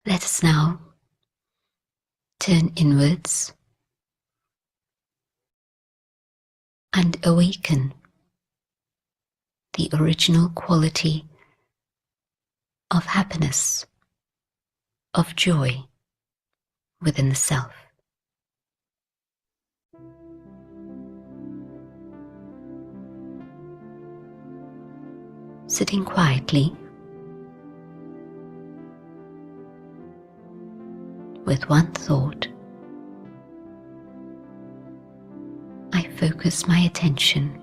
Let us now turn inwards and awaken the original quality of happiness, of joy within the self. Sitting quietly with one thought, I focus my attention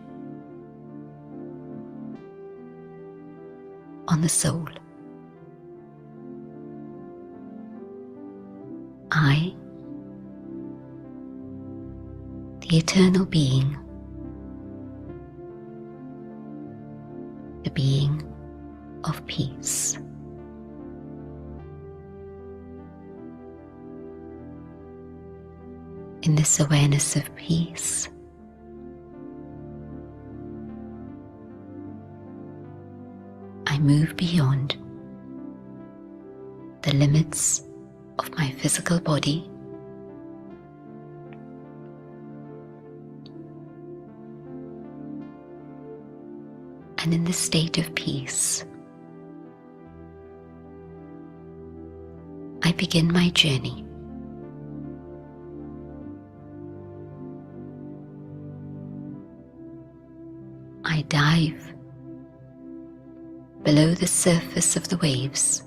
on the soul. I, the eternal being, the being of peace. In this awareness of peace, I move beyond the limits of my physical body and in this state of peace, I begin my journey. I dive below the surface of the waves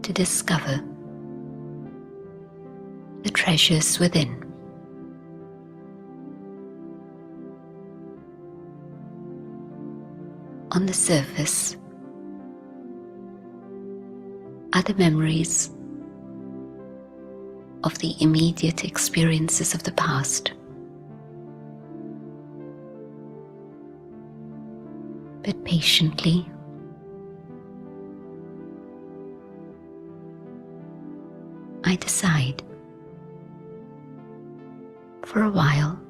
to discover the treasures within. On the surface are the memories of the immediate experiences of the past. But patiently, I decide for a while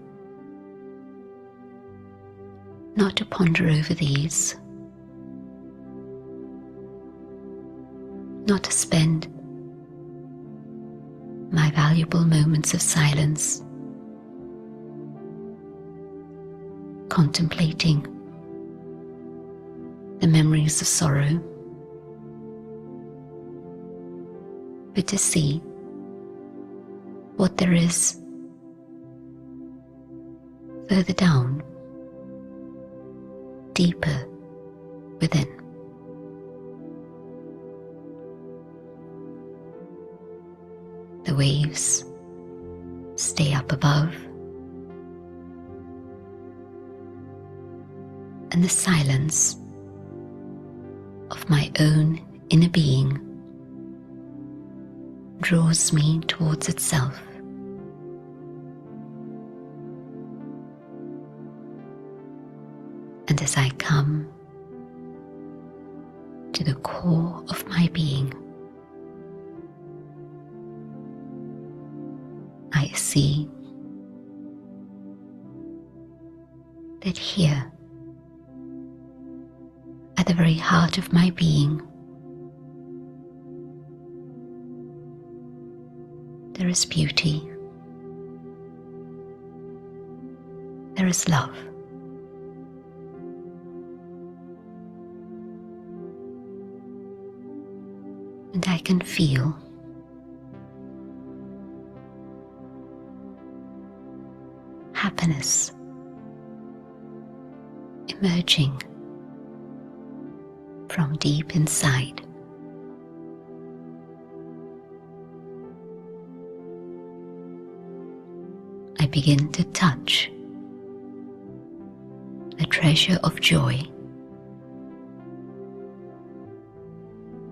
not to ponder over these, not to spend my valuable moments of silence contemplating the memories of sorrow, but to see what there is further down, deeper within. The waves stay up above, and the silence of my own inner being draws me towards itself. And as I come to the core of my being, I see that here, at the very heart of my being, there is beauty, there is love. And I can feel happiness emerging from deep inside. I begin to touch the treasure of joy,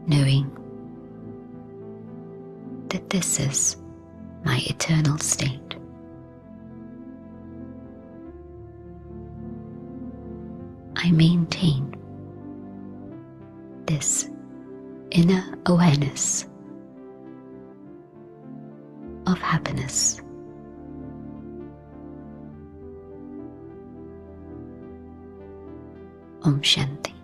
knowing that this is my eternal state. I maintain this inner awareness of happiness. Om Shanti.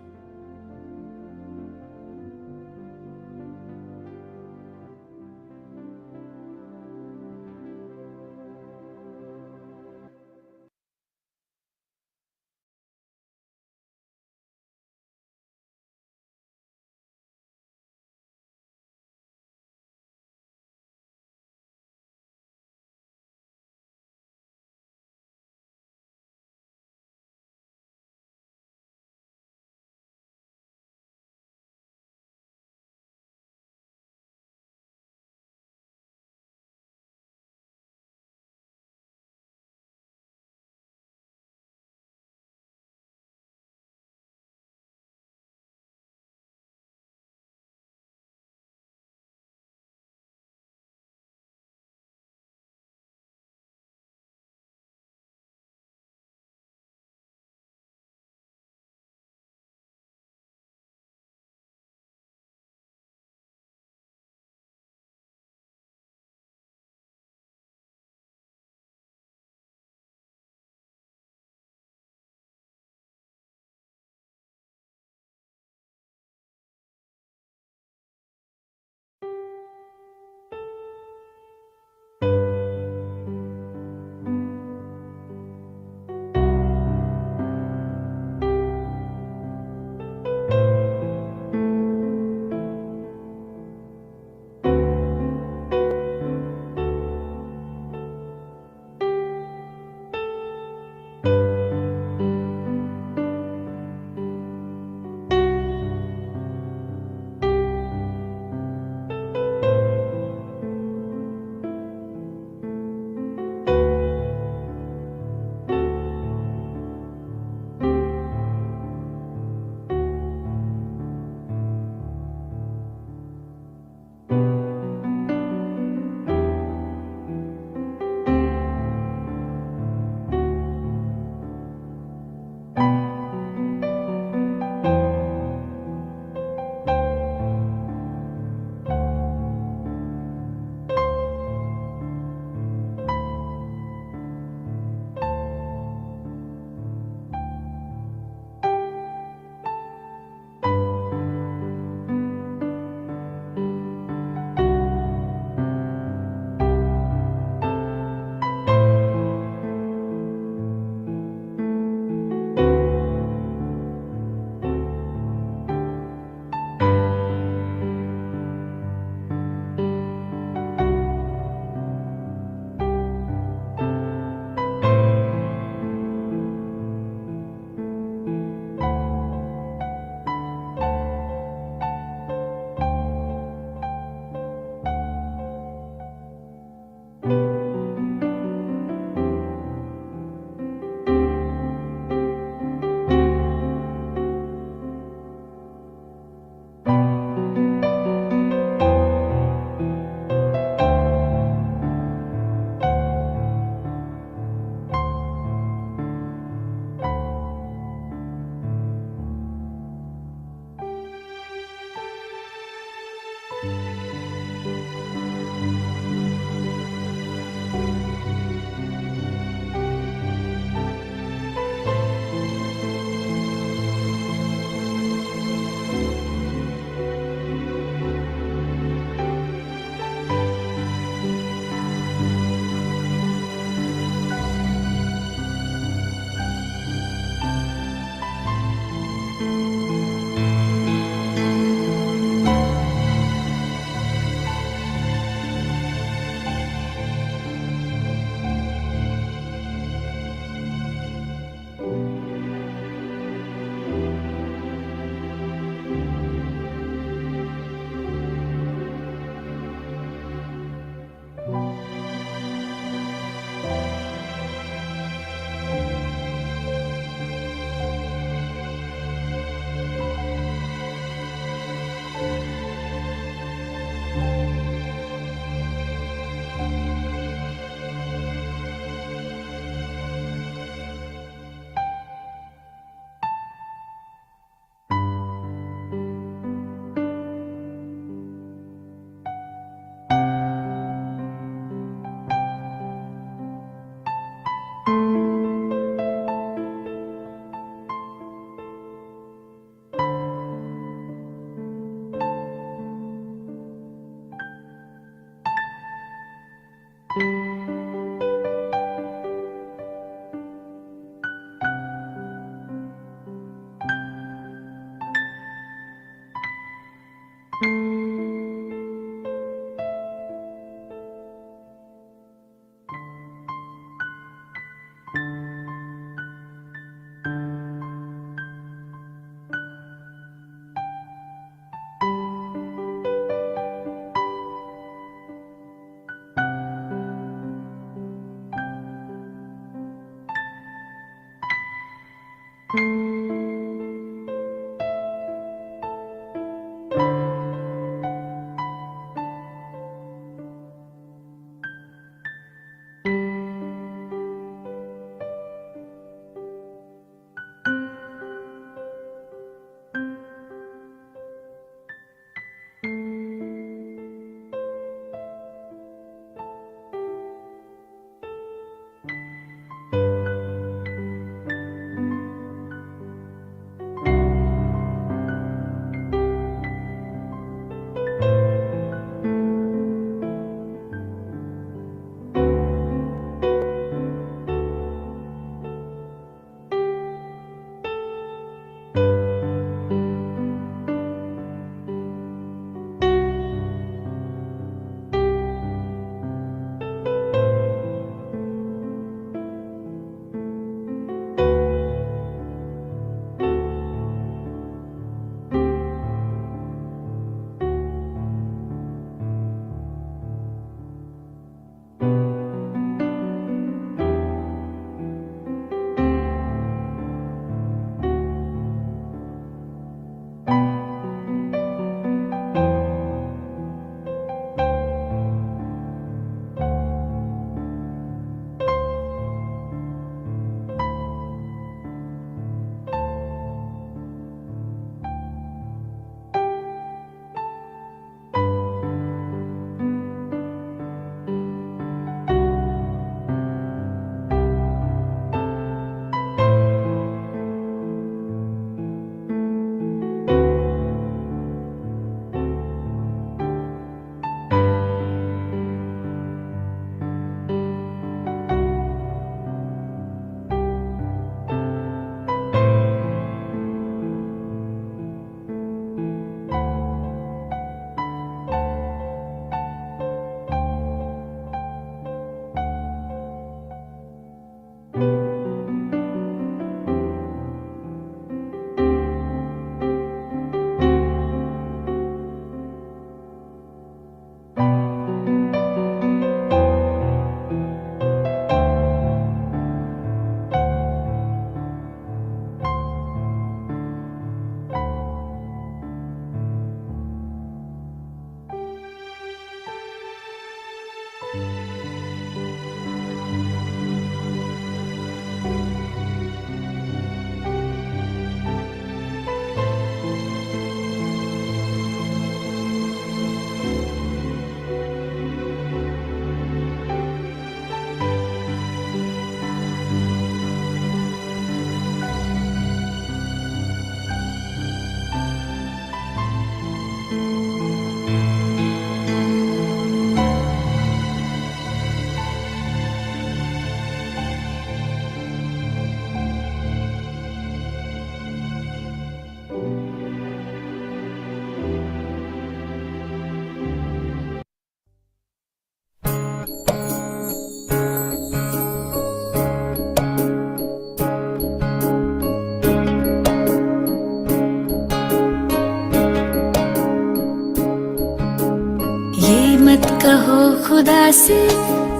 कहो खुदा से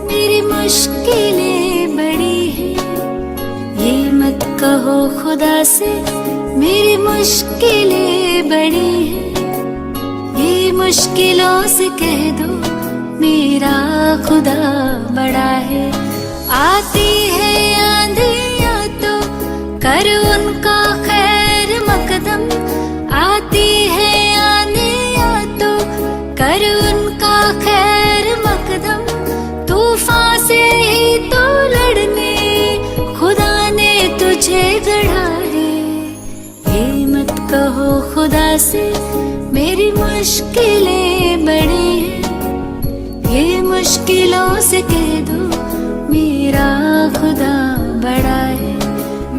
मेरी मुश्किलें बड़ी हैं, ये मत कहो खुदा से मेरी मुश्किलें बड़ी हैं, ये मुश्किलों से कह दो मेरा खुदा बड़ा है। आती है आंधियाँ तो कर उनका खैर मकदम, आती है आंधियाँ तो कर उनका खैर मकदम, तूफान से ही तो लड़ने खुदा ने तुझे गढ़ा है। ये मत कहो खुदा से मेरी मुश्किलें बड़ी हैं, ये मुश्किलों से कह दो मेरा खुदा बड़ा है,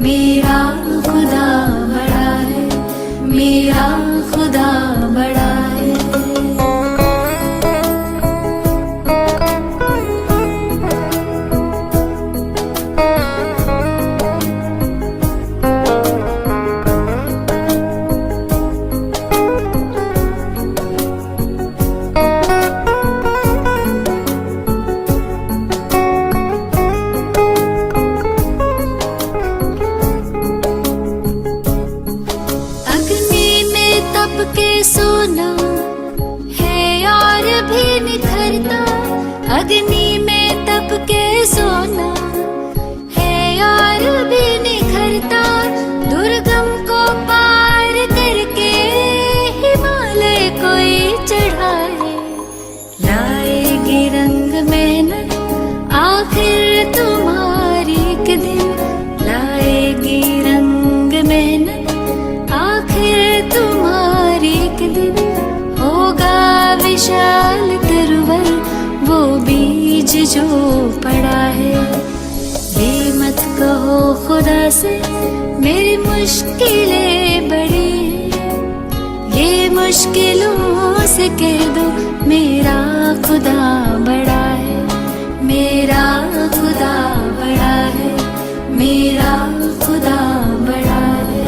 मेरा खुदा बड़ा है, मेरा खुदा बड़ा है। खुदा से मेरी मुश्किलें बड़ी हैं। ये मुश्किलों से कह दो मेरा खुदा बड़ा है, मेरा खुदा बड़ा है, मेरा खुदा बड़ा है।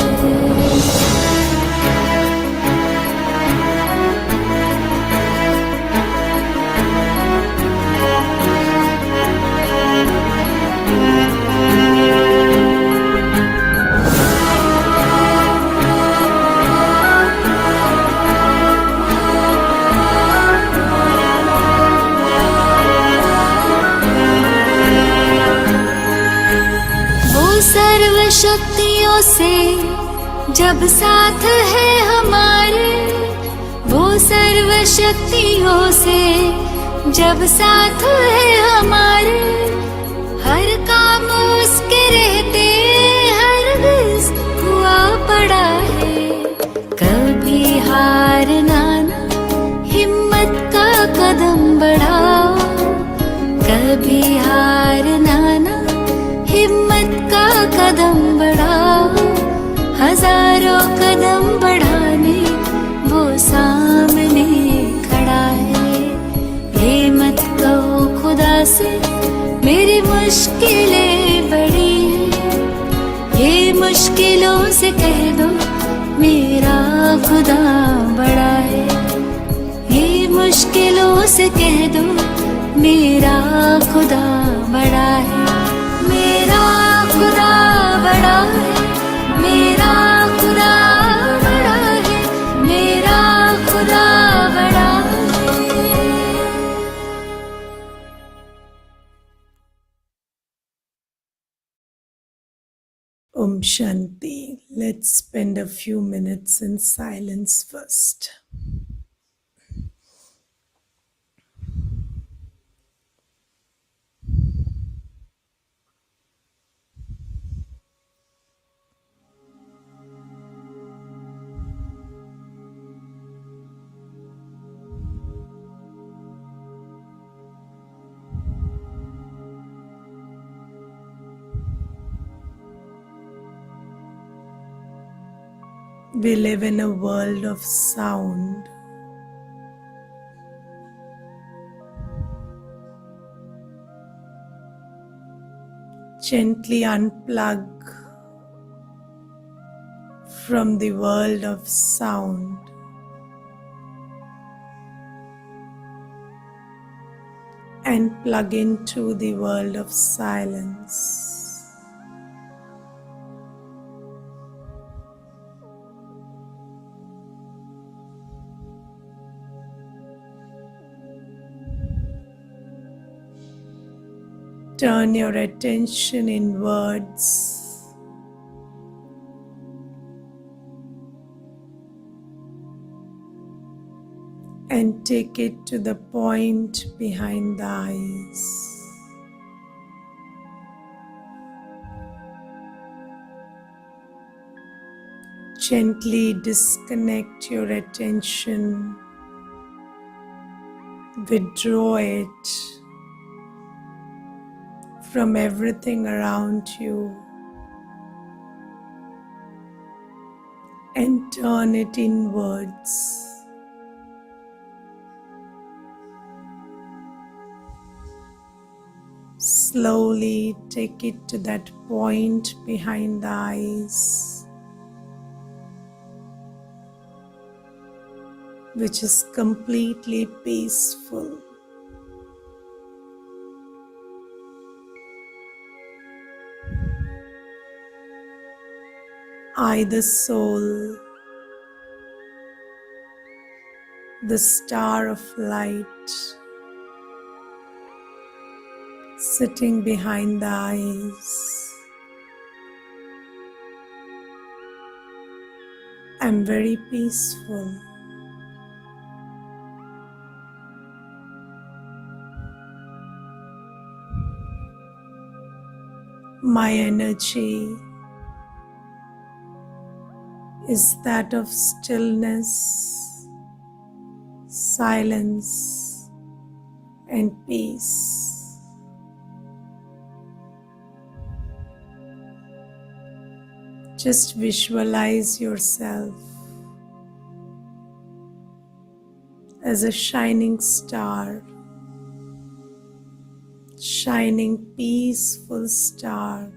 सर्व शक्तियों से जब साथ है हमारे, वो सर्व शक्तियों से जब साथ है हमारे, हर काम उसके रहते हरगिज़ हुआ पड़ा है। कभी हारना ना, हिम्मत का कदम बढ़ाओ, कभी हारना ना, हिम्मत का कदम बढ़ाओ। हजारों कदम बढ़ाने वो सामने खड़ा है। ये मत कहो खुदा से मेरी मुश्किलें बड़ी हैं। ये मुश्किलों से कह दो मेरा खुदा बड़ा है। ये मुश्किलों से कह दो मेरा खुदा बड़ा है, मेरा खुदा बड़ा है, मेरा खुदा बड़ा है, मेरा खुदा बड़ा है। Om Shanti. Let's spend a few minutes in silence first. We live in a world of sound. Gently unplug from the world of sound and plug into the world of silence. Turn your attention inwards and take it to the point behind the eyes. Gently disconnect your attention, withdraw it from everything around you and turn it inwards. Slowly take it to that point behind the eyes, which is completely peaceful. I, the soul, the star of light, sitting behind the eyes, I'm very peaceful. My energy is that of stillness, silence, and peace. Just visualize yourself as a shining star, shining peaceful star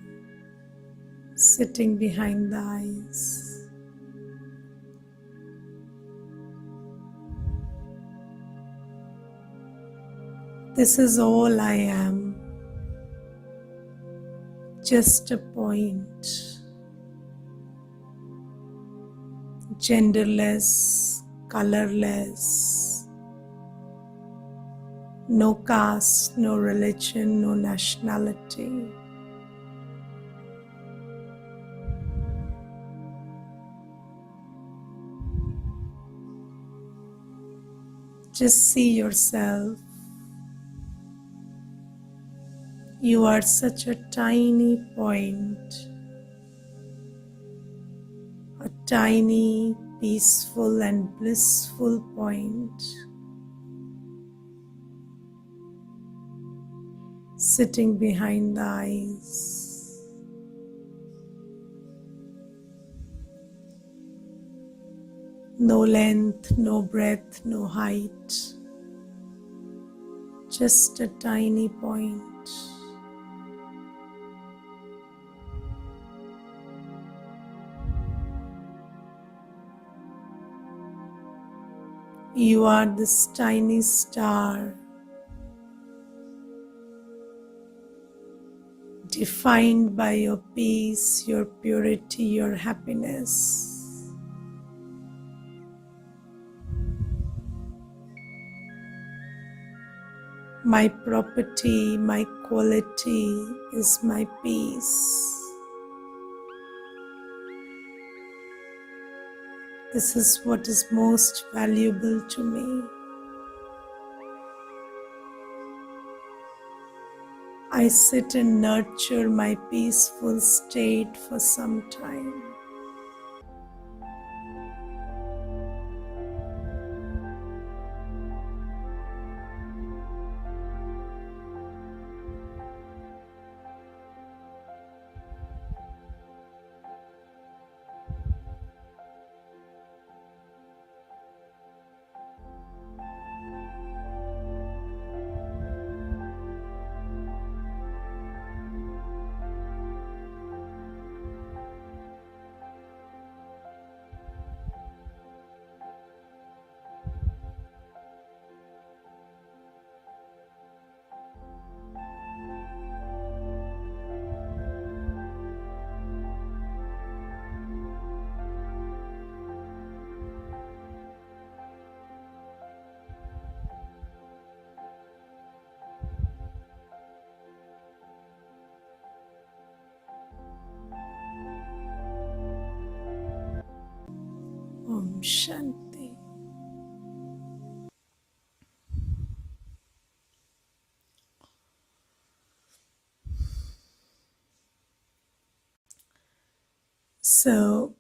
sitting behind the eyes. This is all I am, just a point, genderless, colorless, no caste, no religion, no nationality. Just see yourself. You are such a tiny point, a tiny, peaceful and blissful point, sitting behind the eyes. No length, no breadth, no height, just a tiny point. You are this tiny star, defined by your peace, your purity, your happiness. My property, my quality is my peace. This is what is most valuable to me. I sit and nurture my peaceful state for some time. Om Shanti. So,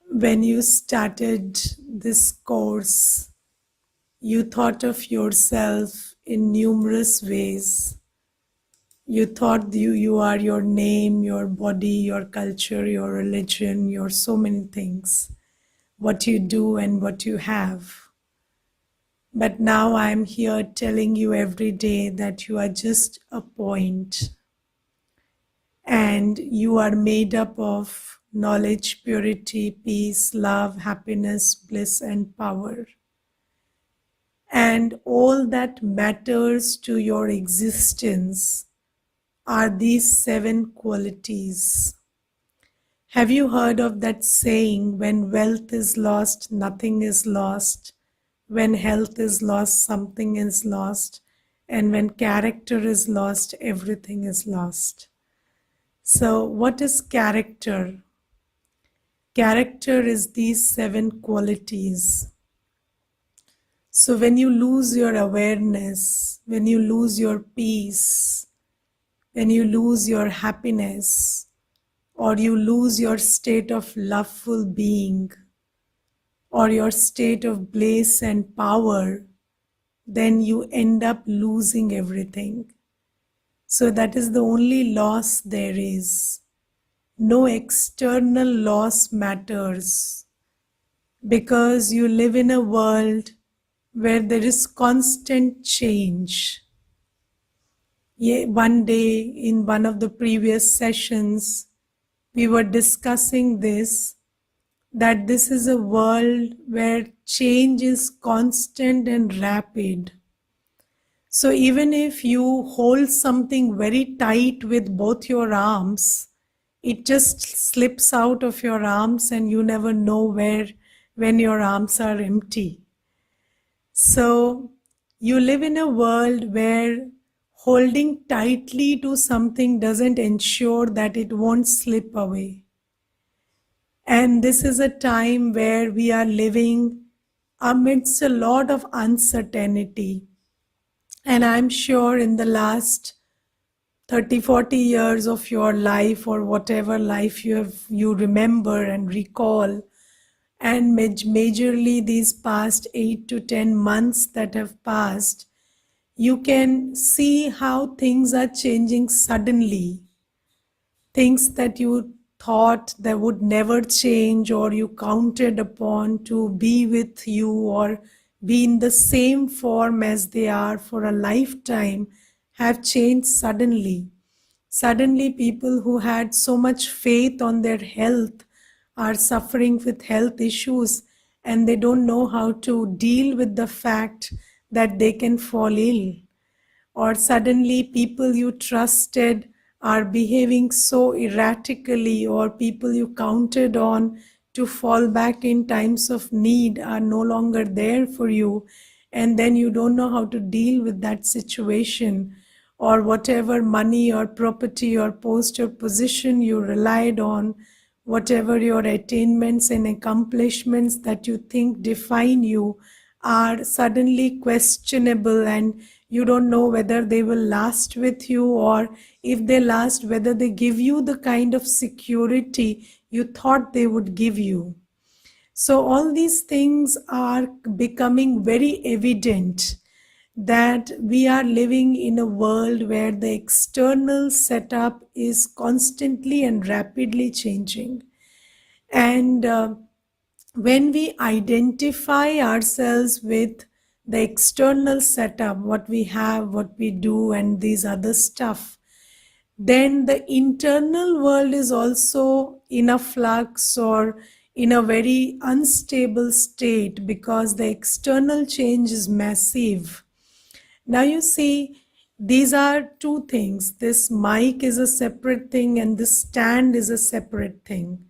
when you started this course, you thought of yourself in numerous ways. You thought you are your name, your body, your culture, your religion, your so many things, what you do and what you have. But now I'm here telling you every day that you are just a point, and you are made up of knowledge, purity, peace, love, happiness, bliss, and power. And all that matters to your existence are these 7 qualities. Have you heard of that saying, when wealth is lost, nothing is lost? When health is lost, something is lost. And when character is lost, everything is lost. So what is character? Character is these 7 qualities. So when you lose your awareness, when you lose your peace, when you lose your happiness, or you lose your state of loveful being, or your state of bliss and power, then you end up losing everything. So that is the only loss there is. no external loss matters, because you live in a world where there is constant change. One day in one of the previous sessions, we were discussing this, that this is a world where change is constant and rapid. So even if you hold something very tight with both your arms, it just slips out of your arms and you never know when your arms are empty. So you live in a world where holding tightly to something doesn't ensure that it won't slip away. And this is a time where we are living amidst a lot of uncertainty. And I'm sure in the last 30, 40 years of your life, or whatever life you remember and recall, and majorly these past 8 to 10 months that have passed, you can see how things are changing suddenly. Things that you thought that would never change, or you counted upon to be with you or be in the same form as they are for a lifetime, have changed suddenly. Suddenly, people who had so much faith on their health are suffering with health issues, and they don't know how to deal with the fact that they can fall ill. Or suddenly people you trusted are behaving so erratically, or people you counted on to fall back in times of need are no longer there for you, and then you don't know how to deal with that situation. Or whatever money or property or post or position you relied on, whatever your attainments and accomplishments that you think define you, are suddenly questionable, and you don't know whether they will last with you, or if they last, whether they give you the kind of security you thought they would give you. So all these things are becoming very evident, that we are living in a world where the external setup is constantly and rapidly changing. And when we identify ourselves with the external setup, what we have, what we do, and these other stuff, then the internal world is also in a flux or in a very unstable state, because the external change is massive. Now you see, these are two things. This mic is a separate thing and this stand is a separate thing.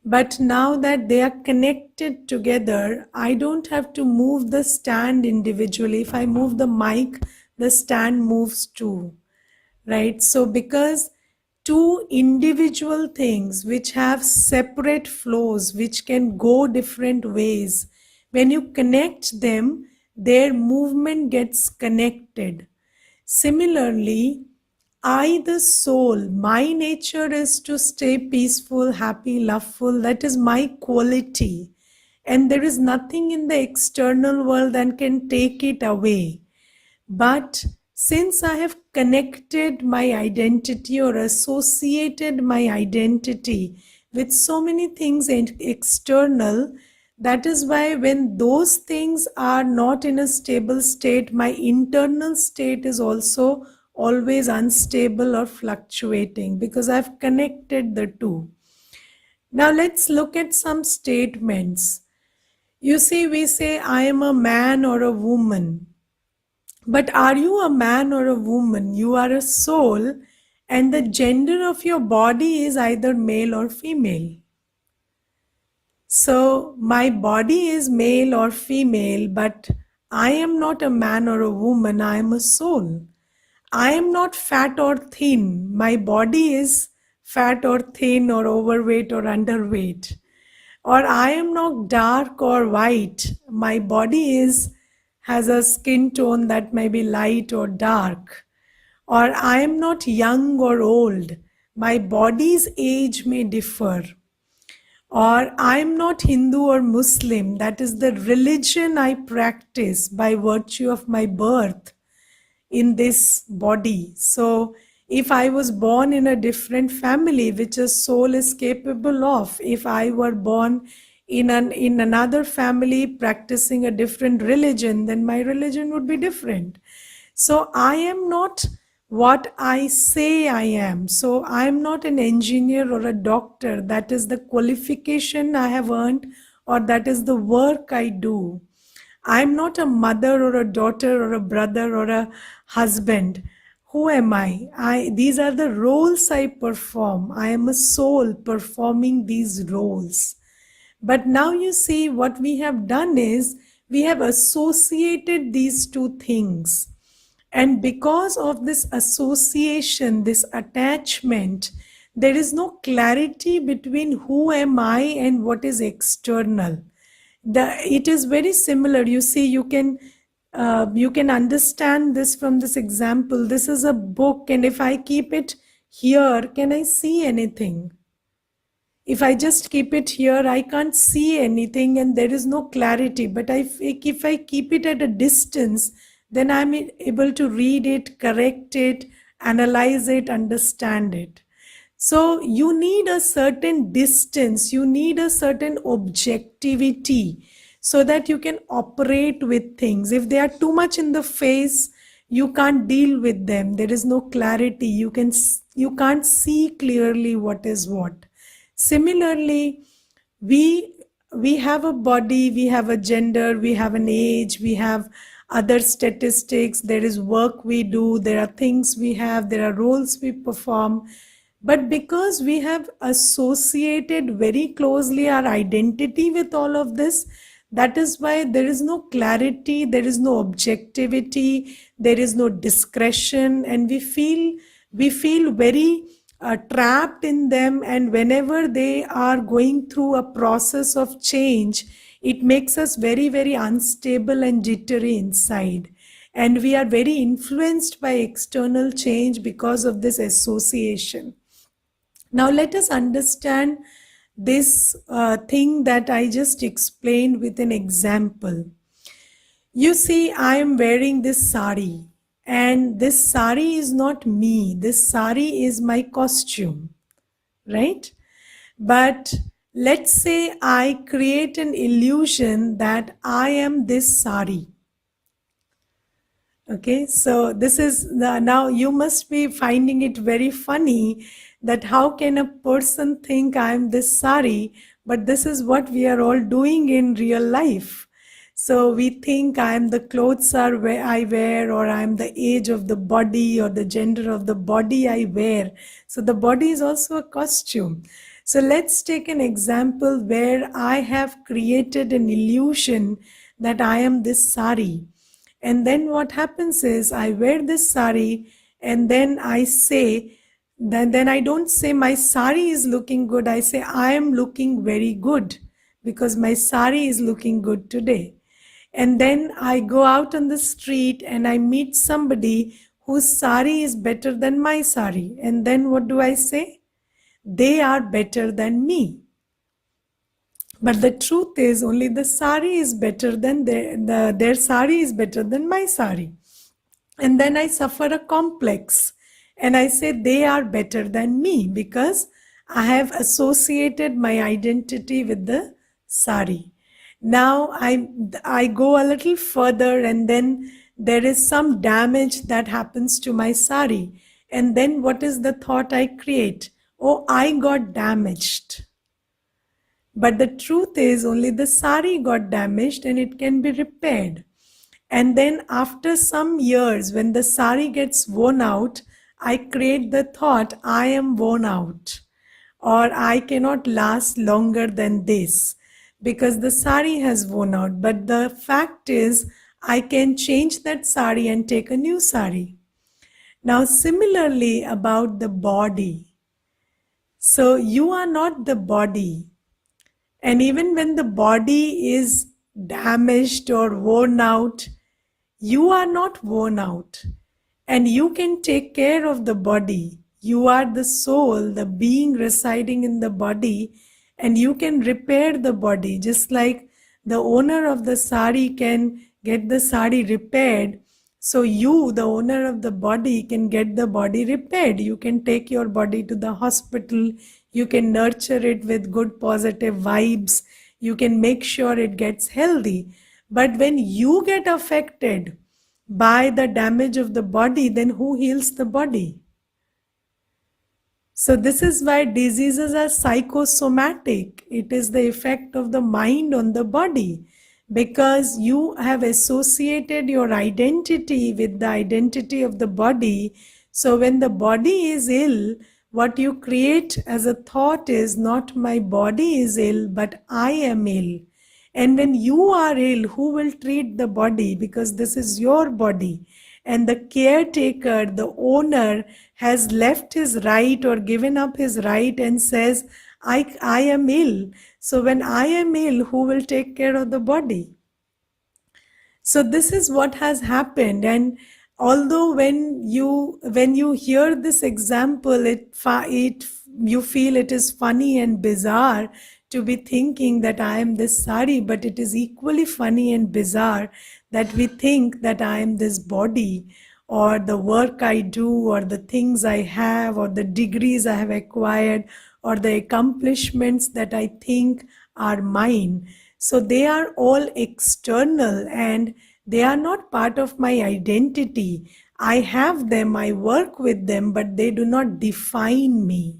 But now that they are connected together, I don't have to move the stand individually. If I move the mic, the stand moves too, right? So because two individual things which have separate flows, which can go different ways, when you connect them, their movement gets connected. Similarly, I, the soul, my nature is to stay peaceful, happy, loveful. That is my quality. And there is nothing in the external world that can take it away. But since I have connected my identity or associated my identity with so many things external, that is why when those things are not in a stable state, my internal state is also always unstable or fluctuating, because I've connected the two. Now let's look at some statements. You see, we say, I am a man or a woman. But are you a man or a woman? You are a soul, and the gender of your body is either male or female. So my body is male or female, but I am not a man or a woman. I am a soul. I am not fat or thin. My body is fat or thin or overweight or underweight. Or I am not dark or white. My body has a skin tone that may be light or dark. Or I am not young or old. My body's age may differ. Or I am not Hindu or Muslim. That is the religion I practice by virtue of my birth in this body. So If I was born in a different family, which a soul is capable of, if I were born in another family practicing a different religion, then my religion would be different. So I am not what I say I am. So I am not an engineer or a doctor. That is the qualification I have earned, or that is the work I do. I'm not a mother or a daughter or a brother or a husband. Who am I? These are the roles I perform. I am a soul performing these roles. But now you see, what we have done is we have associated these two things. And because of this association, this attachment, there is no clarity between who am I and what is external. It is very similar. You see, you can understand this from this example. This is a book, and if I keep it here, can I see anything? If I just keep it here, I can't see anything and there is no clarity. But if I keep it at a distance, then I'm able to read it, correct it, analyze it, understand it. So you need a certain distance, you need a certain objectivity so that you can operate with things. If they are too much in the face, you can't deal with them. There is no clarity. You can't see clearly what is what. Similarly, we have a body, we have a gender, we have an age, we have other statistics, there is work we do, there are things we have, there are roles we perform. But because we have associated very closely our identity with all of this, that is why there is no clarity, there is no objectivity, there is no discretion, and we feel very trapped in them. And whenever they are going through a process of change, it makes us very, very unstable and jittery inside. And we are very influenced by external change because of this association. Now let us understand this thing that I just explained with an example. You see, I am wearing this sari, and this sari is not me. This sari is my costume, right? But let's say I create an illusion that I am this sari. Okay, so this is now you must be finding it very funny that how can a person think I am this sari, but this is what we are all doing in real life. So we think I am the clothes I wear, or I am the age of the body or the gender of the body I wear. So the body is also a costume. So let's take an example where I have created an illusion that I am this sari. And then what happens is I wear this sari, and then I say, then I don't say my sari is looking good. I say I am looking very good because my sari is looking good today. And then I go out on the street and I meet somebody whose sari is better than my sari. And then what do I say? They are better than me. But the truth is only the sari is better than their sari is better than my sari. And then I suffer a complex and I say they are better than me because I have associated my identity with the sari. Now I go a little further, and then there is some damage that happens to my sari. And then what is the thought I create? Oh, I got damaged. But the truth is only the sari got damaged and it can be repaired. And then after some years, when the sari gets worn out, I create the thought, I am worn out, or I cannot last longer than this because the sari has worn out. But the fact is, I can change that sari and take a new sari. Now, similarly about the body. So you are not the body. And even when the body is damaged or worn out, you are not worn out. And you can take care of the body. You are the soul, the being residing in the body, and you can repair the body. Just like the owner of the sari can get the sari repaired, So you, the owner of the body, can get the body repaired. You can take your body to the hospital. You can nurture it with good positive vibes. You can make sure it gets healthy. But when you get affected by the damage of the body, then who heals the body? So, this is why diseases are psychosomatic. It is the effect of the mind on the body, because you have associated your identity with the identity of the body. So, when the body is ill, what you create as a thought is not my body is ill, but I am ill. And when you are ill, who will treat the body? Because this is your body. And the caretaker, the owner, has left his right or given up his right and says, I am ill. So when I am ill, who will take care of the body? So this is what has happened. And although when you hear this example, it you feel it is funny and bizarre to be thinking that I am this sari, but it is equally funny and bizarre that we think that I am this body, or the work I do, or the things I have, or the degrees I have acquired, or the accomplishments that I think are mine. So they are all external and they are not part of my identity. I have them, I work with them, but they do not define me.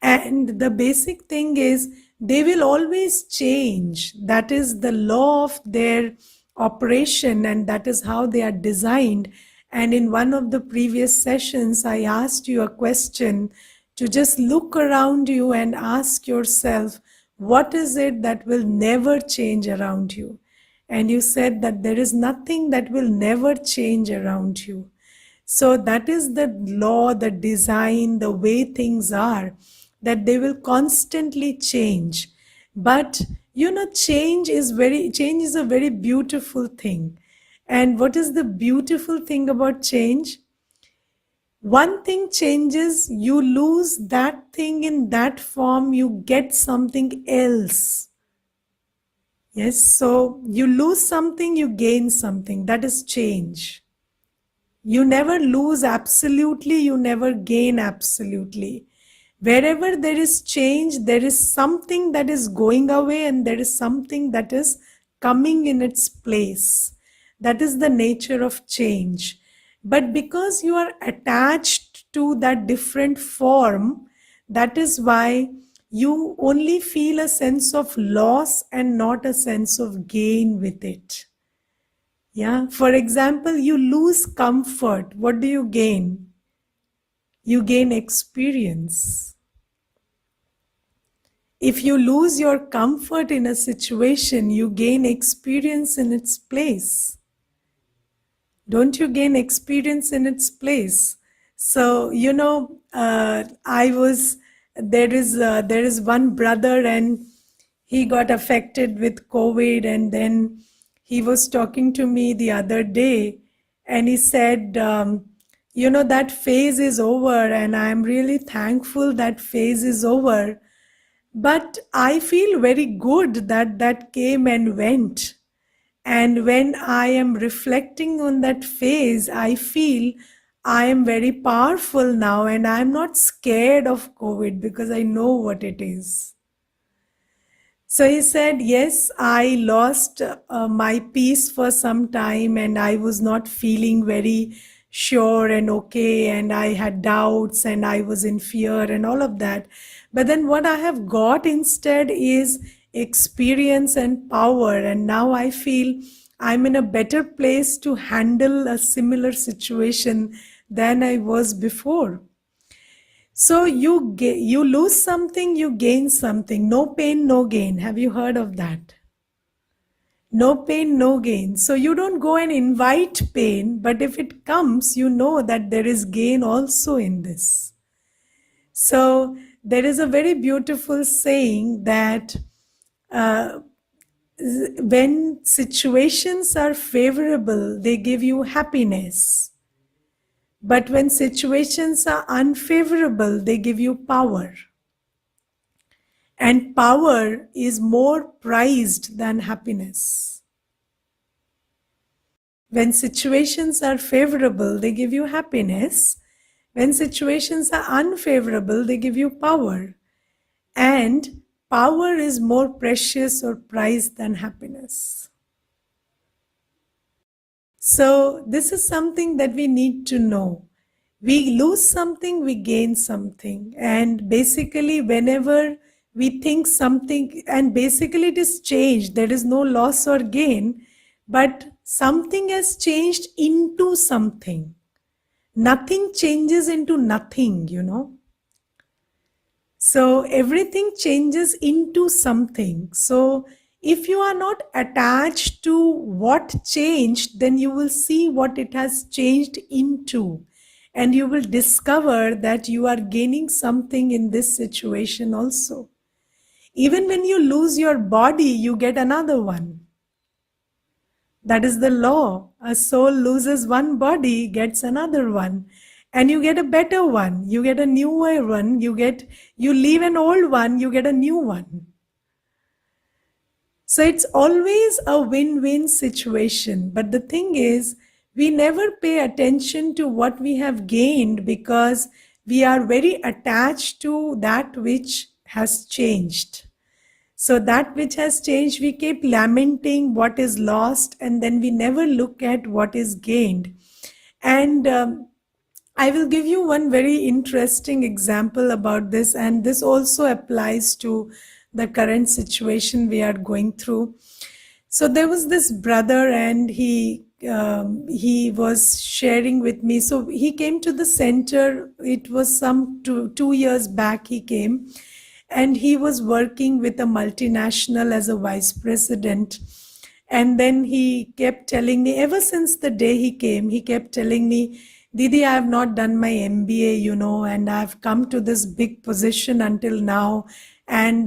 And the basic thing is they will always change. That is the law of their operation, and that is how they are designed. And in one of the previous sessions, I asked you a question to just look around you and ask yourself, what is it that will never change around you? And you said that there is nothing that will never change around you. So that is the law, the design, the way things are, that they will constantly change. But change is a very beautiful thing. And what is the beautiful thing about change? One thing changes, you lose that thing in that form, you get something else. Yes, so you lose something, you gain something. That is change. You never lose absolutely, you never gain absolutely. Wherever there is change, there is something that is going away and there is something that is coming in its place. That is the nature of change. But because you are attached to that different form, that is why you only feel a sense of loss and not a sense of gain with it. Yeah, for example, you lose comfort. What do you gain? You gain experience. If you lose your comfort in a situation, you gain experience in its place. Don't you gain experience in its place? So, there is one brother and he got affected with COVID, and then he was talking to me the other day and he said, that phase is over and I'm really thankful that phase is over. But I feel very good that that came and went. And when I am reflecting on that phase, I feel I am very powerful now and I'm not scared of COVID because I know what it is. So he said, yes, I lost my peace for some time and I was not feeling very sure and okay, and I had doubts and I was in fear and all of that. But then what I have got instead is experience and power, and now I feel I'm in a better place to handle a similar situation than I was before. So you lose something, you gain something. No pain, no gain. Have you heard of that? No pain, no gain. So you don't go and invite pain, but if it comes, you know that there is gain also in this. So there is a very beautiful saying that when situations are favorable, they give you happiness. But when situations are unfavorable, they give you power. And power is more prized than happiness. When situations are favorable, they give you happiness. When situations are unfavorable, they give you power. And power is more precious or prized than happiness. So, this is something that we need to know. We lose something, we gain something. And basically, whenever we think something, and basically it is changed, there is no loss or gain, but something has changed into something. Nothing changes into nothing, you know. So everything changes into something. So if you are not attached to what changed, then you will see what it has changed into. And you will discover that you are gaining something in this situation also. Even when you lose your body, you get another one. That is the law. A soul loses one body, gets another one. And you get a better one. You get a newer one. You leave an old one, you get a new one. So it's always a win-win situation. But the thing is, we never pay attention to what we have gained because we are very attached to that which has changed. So that which has changed, we keep lamenting what is lost, and then we never look at what is gained. And I will give you one very interesting example about this, and this also applies to the current situation we are going through. So there was this brother, and he was sharing with me. So he came to the center. It was some 2 years back. He came, and he was working with a multinational as a vice president. And then he kept telling me, ever since the day he came, he kept telling me, Didi, I have not done my MBA, and I've come to this big position until now. And,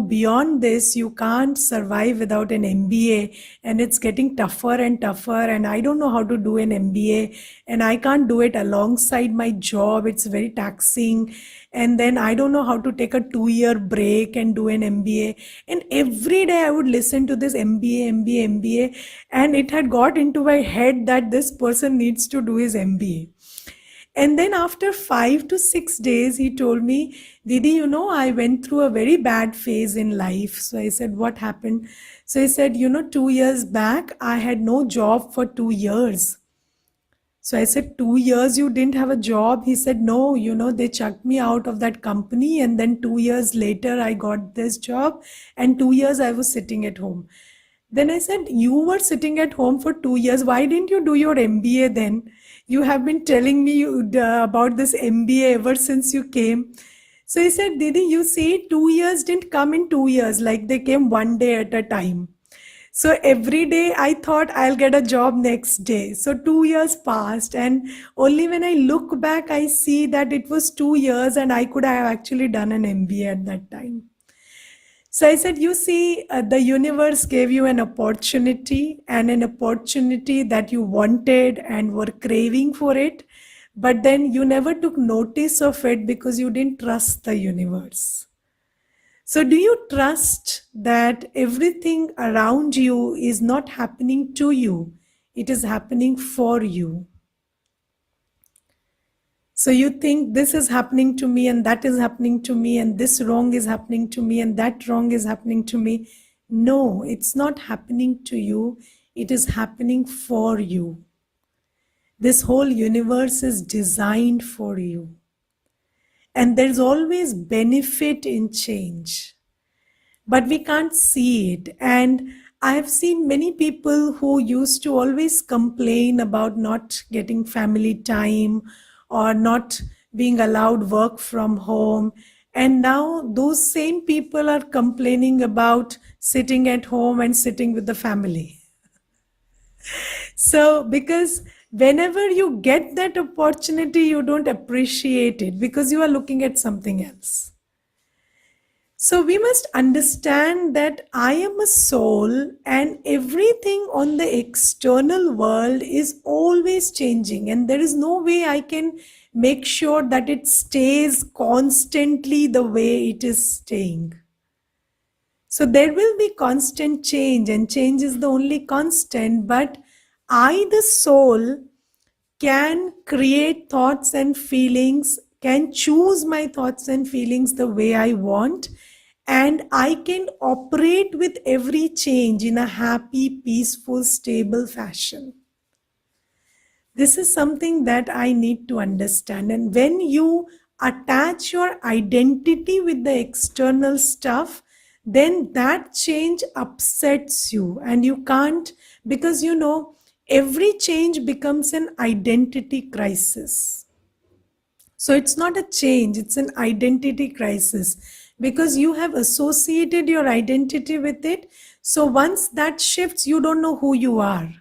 beyond this, you can't survive without an MBA. And it's getting tougher and tougher. And I don't know how to do an MBA. And I can't do it alongside my job. It's very taxing. And then I don't know how to take a 2-year break and do an MBA. And every day I would listen to this MBA, MBA, MBA. And it had got into my head that this person needs to do his MBA. And then after 5 to 6 days, he told me, Didi, I went through a very bad phase in life. So I said, what happened? So he said, 2 years back, I had no job for 2 years. So I said, 2 years you didn't have a job? He said, no, they chucked me out of that company. And then 2 years later, I got this job. And 2 years I was sitting at home. Then I said, you were sitting at home for 2 years. Why didn't you do your MBA then? You have been telling me about this MBA ever since you came. So he said, Didi, you see, 2 years didn't come in 2 years. Like they came one day at a time. So every day I thought I'll get a job next day. So 2 years passed, and only when I look back, I see that it was 2 years and I could have actually done an MBA at that time. So I said, you see, the universe gave you an opportunity, and an opportunity that you wanted and were craving for it. But then you never took notice of it because you didn't trust the universe. So, do you trust that everything around you is not happening to you? It is happening for you. So, you think this is happening to me, and that is happening to me, and this wrong is happening to me, and that wrong is happening to me. No, it's not happening to you. It is happening for you. This whole universe is designed for you. And there's always benefit in change. But we can't see it. And I've seen many people who used to always complain about not getting family time or not being allowed work from home. And now those same people are complaining about sitting at home and sitting with the family. So, because whenever you get that opportunity, you don't appreciate it because you are looking at something else. So we must understand that I am a soul, and everything on the external world is always changing, and there is no way I can make sure that it stays constantly the way it is staying. So there will be constant change, and change is the only constant, but I, the soul, can create thoughts and feelings, can choose my thoughts and feelings the way I want, and I can operate with every change in a happy, peaceful, stable fashion. This is something that I need to understand. And when you attach your identity with the external stuff, then that change upsets you, and you can't, because every change becomes an identity crisis. So it's not a change, it's an identity crisis, because you have associated your identity with it. So once that shifts, you don't know who you are.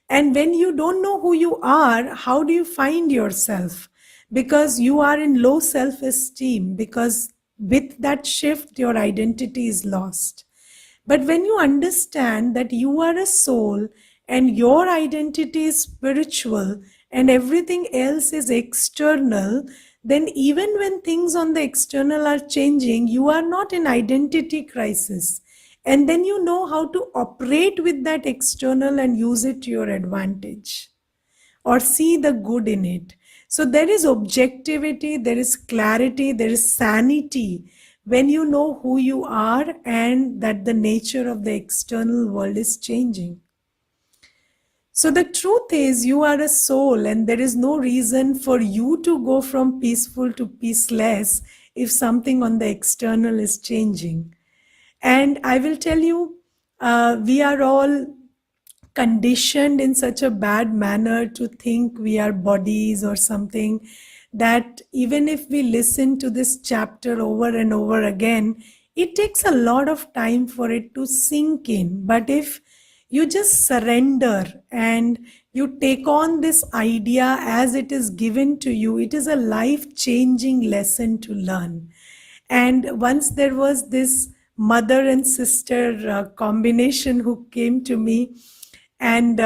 And when you don't know who you are, how do you find yourself? Because you are in low self esteem, because with that shift, your identity is lost. But when you understand that you are a soul and your identity is spiritual and everything else is external, then even when things on the external are changing, you are not in identity crisis. And then you know how to operate with that external and use it to your advantage, or see the good in it. So there is objectivity, there is clarity, there is sanity when you know who you are and that the nature of the external world is changing. So the truth is, you are a soul, and there is no reason for you to go from peaceful to peaceless if something on the external is changing. And I will tell you, we are all conditioned in such a bad manner to think we are bodies or something, that even if we listen to this chapter over and over again, it takes a lot of time for it to sink in. But if you just surrender and you take on this idea as it is given to you, it is a life changing lesson to learn. And once there was this mother and sister combination who came to me, and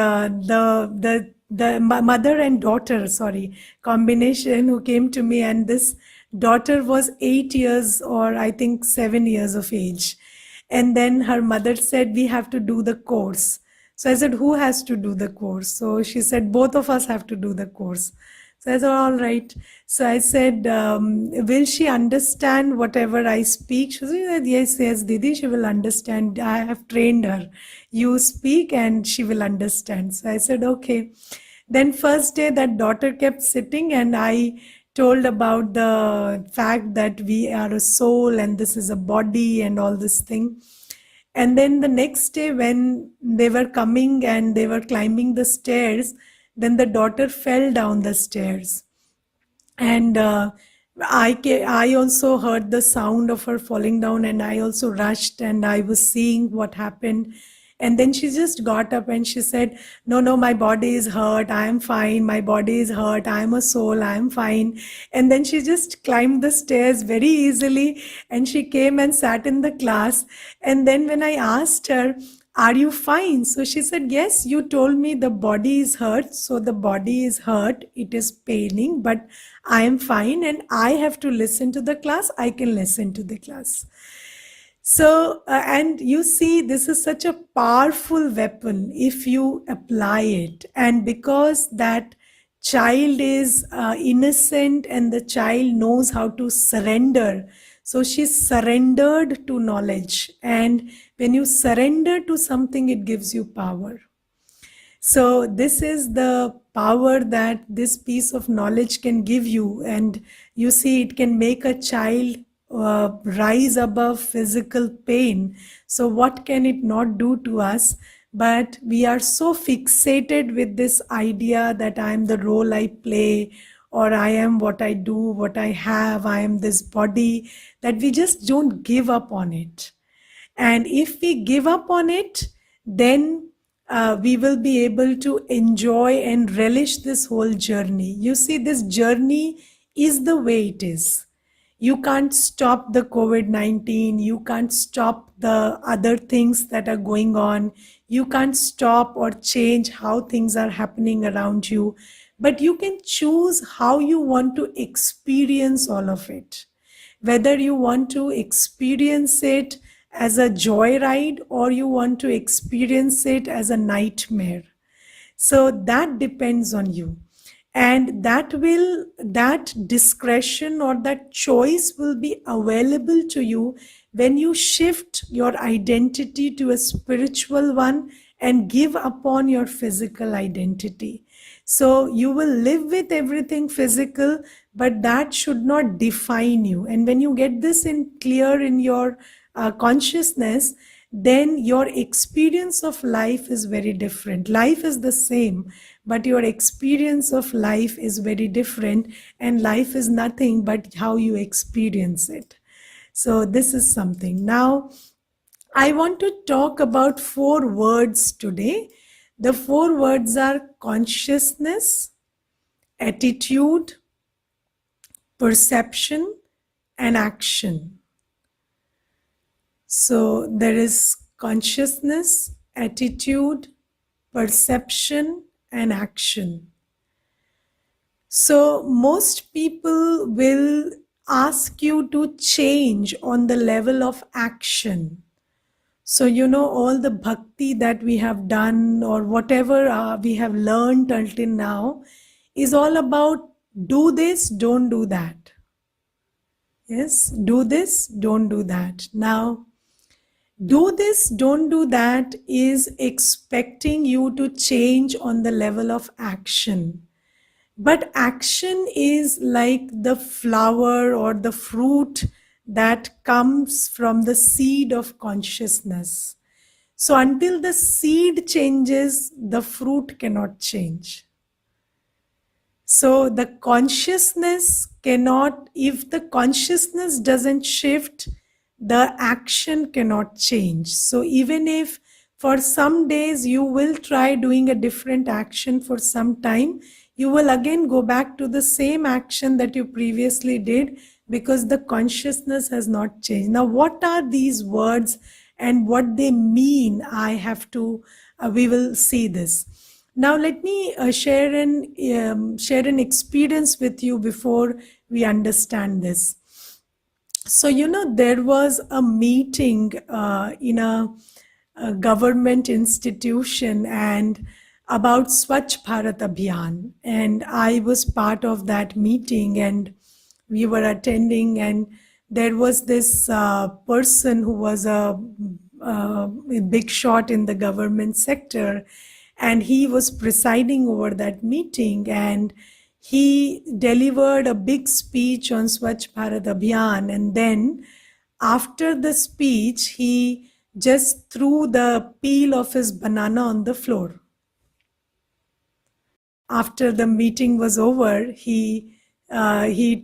mother and daughter, sorry, combination who came to me, and this daughter was 8 years, or I think 7 years of age. And then her mother said, we have to do the course. So I said, who has to do the course? So she said, both of us have to do the course. So I said, all right. So I said, will she understand whatever I speak? She said, yes, yes, Didi, she will understand. I have trained her. You speak and she will understand. So I said, okay. Then first day that daughter kept sitting, and I told about the fact that we are a soul and this is a body and all this thing. And then the next day when they were coming and they were climbing the stairs, then the daughter fell down the stairs. And I also heard the sound of her falling down, and I also rushed and I was seeing what happened. And then she just got up and she said, no, no, my body is hurt. I am fine. My body is hurt. I am a soul. I am fine. And then she just climbed the stairs very easily and she came and sat in the class. And then when I asked her, are you fine? So she said, yes, you told me the body is hurt. So the body is hurt. It is paining, but I am fine and I have to listen to the class. I can listen to the class. So, and you see, this is such a powerful weapon if you apply it. And because that child is innocent and the child knows how to surrender, so she surrendered to knowledge. And when you surrender to something, it gives you power. So this is the power that this piece of knowledge can give you. And you see, it can make a child rise above physical pain. So what can it not do to us? But we are so fixated with this idea that I am the role I play, or I am what I do, what I have, I am this body, that we just don't give up on it. And if we give up on it, then we will be able to enjoy and relish this whole journey. You see, this journey is the way it is. You can't stop the COVID-19. You can't stop the other things that are going on. You can't stop or change how things are happening around you. But you can choose how you want to experience all of it. Whether you want to experience it as a joyride or you want to experience it as a nightmare. So that depends on you. And that discretion or that choice will be available to you when you shift your identity to a spiritual one and give upon your physical identity. So you will live with everything physical, but that should not define you. And when you get this in clear in your consciousness, then your experience of life is very different. Life is the same, but your experience of life is very different, and life is nothing but how you experience it. So this is something. Now, I want to talk about 4 words today. The 4 words are consciousness, attitude, perception, and action. So there is consciousness, attitude, perception, and action. So most people will ask you to change on the level of action. So, all the bhakti that we have done or whatever we have learned until now is all about do this, don't do that. Yes, do this, don't do that. Now, do this, don't do that is expecting you to change on the level of action. But action is like the flower or the fruit that comes from the seed of consciousness. So until the seed changes, the fruit cannot change. So the consciousness cannot, if the consciousness doesn't shift, the action cannot change. So even if for some days you will try doing a different action for some time, you will again go back to the same action that you previously did because the consciousness has not changed. Now, what are these words and what they mean? We will see this. Now, let me share an experience with you before we understand this. So, there was a meeting in a government institution and about Swachh Bharat Abhiyan. And I was part of that meeting and we were attending, and there was this person who was a big shot in the government sector, and he was presiding over that meeting, and he delivered a big speech on Swachh Bharat Abhiyan. And then after the speech, he just threw the peel of his banana on the floor. After the meeting was over, he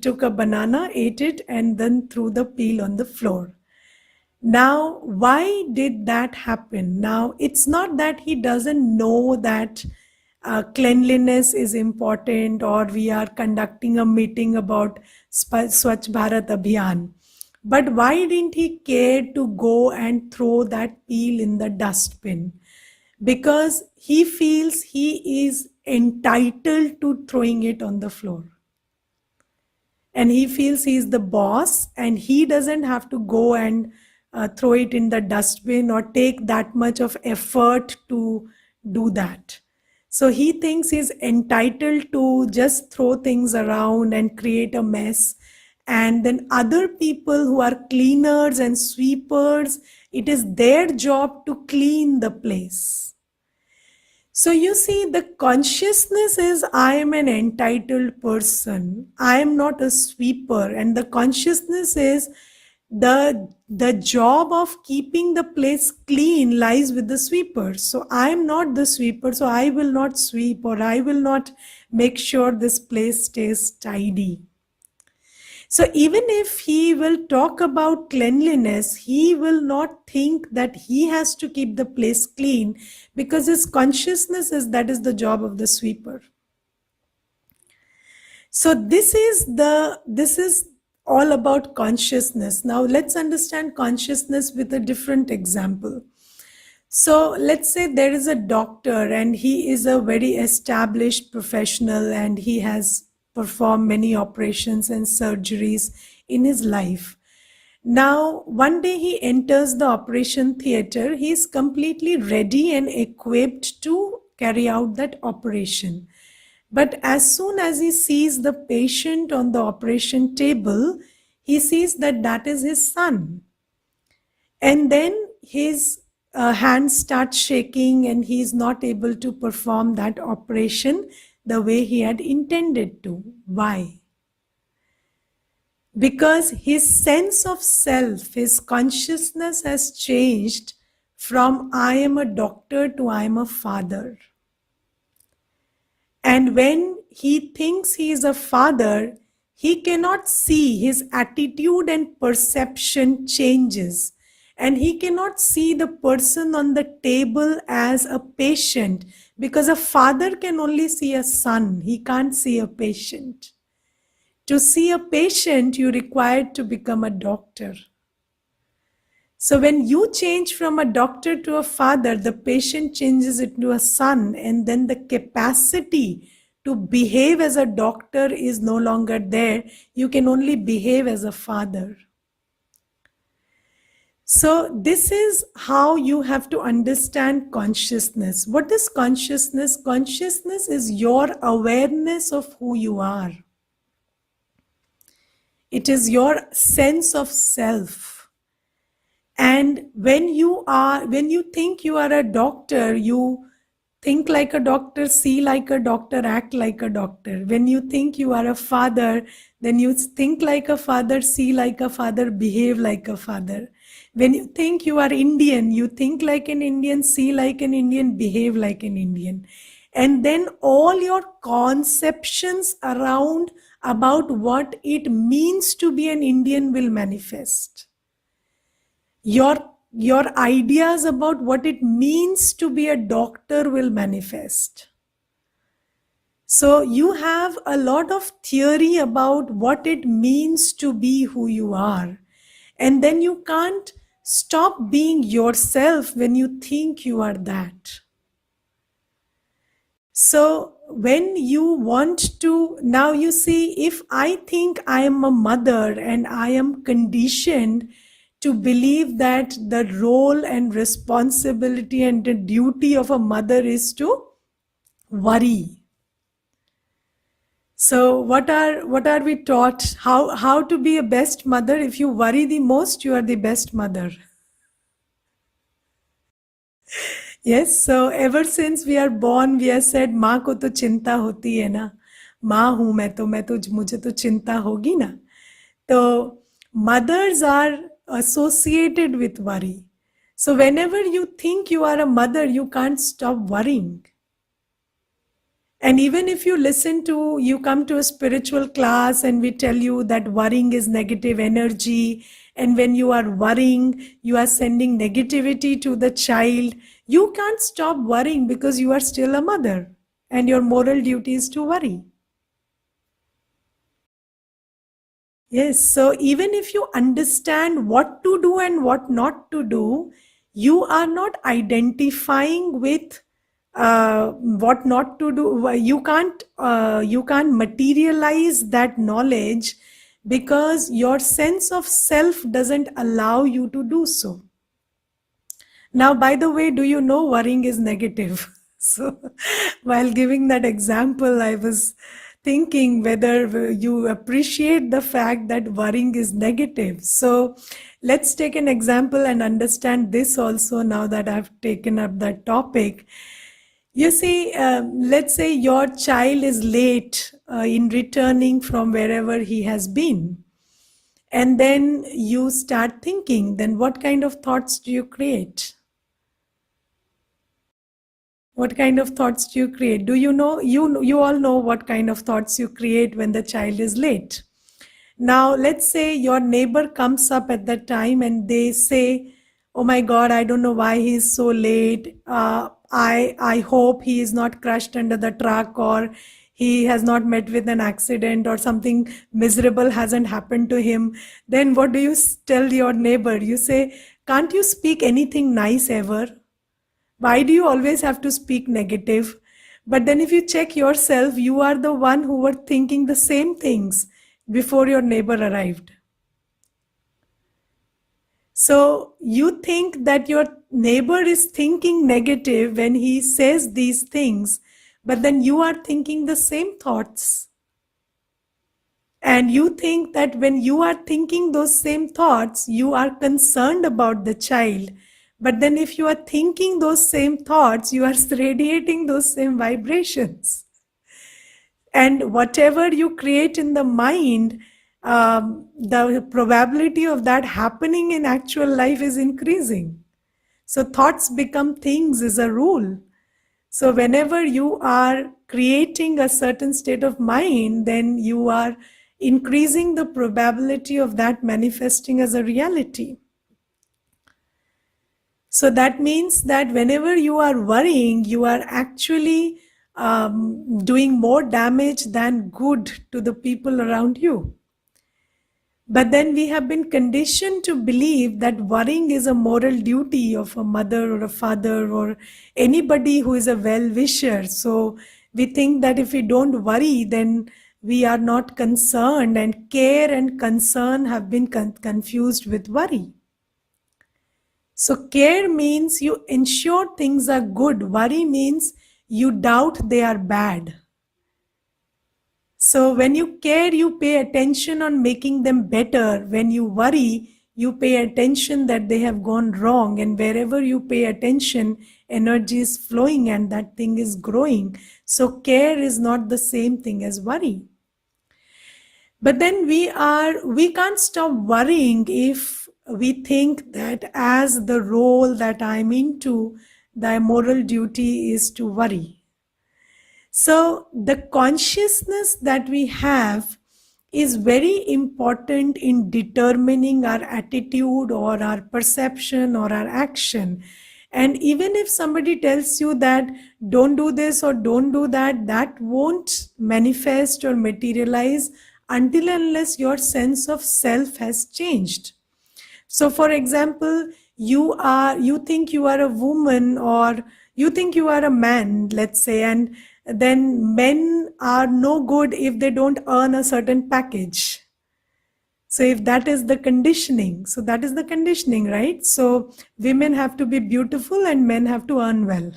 took a banana, ate it, and then threw the peel on the floor. Now, why did that happen? Now, it's not that he doesn't know that cleanliness is important or we are conducting a meeting about Swachh Bharat Abhiyan. But why didn't he care to go and throw that peel in the dustbin? Because he feels he is entitled to throwing it on the floor. And he feels he is the boss and he doesn't have to go and throw it in the dustbin or take that much of effort to do that. So he thinks he's entitled to just throw things around and create a mess. And then other people who are cleaners and sweepers, it is their job to clean the place. So you see, the consciousness is I am an entitled person. I am not a sweeper. And the consciousness is the job of keeping the place clean lies with the sweeper. So I am not the sweeper, so I will not sweep or I will not make sure this place stays tidy. So even if he will talk about cleanliness, he will not think that he has to keep the place clean because his consciousness is that is the job of the sweeper. So this is all about consciousness. Now let's understand consciousness with a different example. So let's say there is a doctor and he is a very established professional and he has performed many operations and surgeries in his life. Now, one day he enters the operation theater. He is completely ready and equipped to carry out that operation. But as soon as he sees the patient on the operation table, he sees that that is his son. And then his hands start shaking and he is not able to perform that operation the way he had intended to. Why? Because his sense of self, his consciousness has changed from I am a doctor to I am a father. And when he thinks he is a father, he cannot see, his attitude and perception changes. And he cannot see the person on the table as a patient, because a father can only see a son, he can't see a patient. To see a patient, you require to become a doctor. So when you change from a doctor to a father, the patient changes into a son, and then the capacity to behave as a doctor is no longer there. You can only behave as a father. So this is how you have to understand consciousness. What is consciousness? Consciousness is your awareness of who you are. It is your sense of self. And when you think you are a doctor, you think like a doctor, see like a doctor, act like a doctor. When you think you are a father, then you think like a father, see like a father, behave like a father. When you think you are Indian, you think like an Indian, see like an Indian, behave like an Indian. And then all your conceptions around about what it means to be an Indian will manifest. Your ideas about what it means to be a doctor will manifest. So you have a lot of theory about what it means to be who you are. And then you can't stop being yourself when you think you are that. So when you want to, now you see, if I think I am a mother and I am conditioned to believe that the role and responsibility and the duty of a mother is to worry. So what are we taught? How to be a best mother? If you worry the most, you are the best mother. Yes, so ever since we are born, we are said, माँ को तो चिंता होती है ना, माँ हूँ मैं तो मुझे तो चिंता होगी ना. So mothers are associated with worry. So whenever you think you are a mother, you can't stop worrying. And even if you come to a spiritual class and we tell you that worrying is negative energy, and when you are worrying, you are sending negativity to the child, you can't stop worrying because you are still a mother and your moral duty is to worry. Yes, so even if you understand what to do and what not to do, you are not identifying with what not to do. You can't materialize that knowledge because your sense of self doesn't allow you to do so. Now, by the way, do you know worrying is negative? So while giving that example, I was thinking whether you appreciate the fact that worrying is negative. So let's take an example and understand this also now that I've taken up that topic. You see, let's say your child is late in returning from wherever he has been. And then you start thinking, then what kind of thoughts do you create? What kind of thoughts do you create? Do you know, you all know what kind of thoughts you create when the child is late. Now, let's say your neighbor comes up at that time and they say, oh my God, I don't know why he is so late. I hope he is not crushed under the truck, or he has not met with an accident, or something miserable hasn't happened to him. Then what do you tell your neighbor? You say, can't you speak anything nice ever? Why do you always have to speak negative? But then if you check yourself, you are the one who were thinking the same things before your neighbor arrived. So you think that your neighbor is thinking negative when he says these things, but then you are thinking the same thoughts. And you think that when you are thinking those same thoughts, you are concerned about the child. But then if you are thinking those same thoughts, you are radiating those same vibrations. And whatever you create in the mind, the probability of that happening in actual life is increasing. So thoughts become things is a rule. So whenever you are creating a certain state of mind, then you are increasing the probability of that manifesting as a reality. So that means that whenever you are worrying, you are actually doing more damage than good to the people around you. But then we have been conditioned to believe that worrying is a moral duty of a mother or a father or anybody who is a well-wisher. So we think that if we don't worry, then we are not concerned, and care and concern have been confused with worry. So care means you ensure things are good. Worry means you doubt they are bad. So when you care, you pay attention on making them better. When you worry, you pay attention that they have gone wrong. And wherever you pay attention, energy is flowing and that thing is growing. So care is not the same thing as worry. But then we can't stop worrying if we think that as the role that I'm into, the moral duty is to worry. So the consciousness that we have is very important in determining our attitude or our perception or our action. And even if somebody tells you that don't do this or don't do that, that won't manifest or materialize until and unless your sense of self has changed. So for example, you think you are a woman or you think you are a man, let's say, and then men are no good if they don't earn a certain package. So if that is the conditioning, so that is the conditioning, right? So women have to be beautiful and men have to earn well.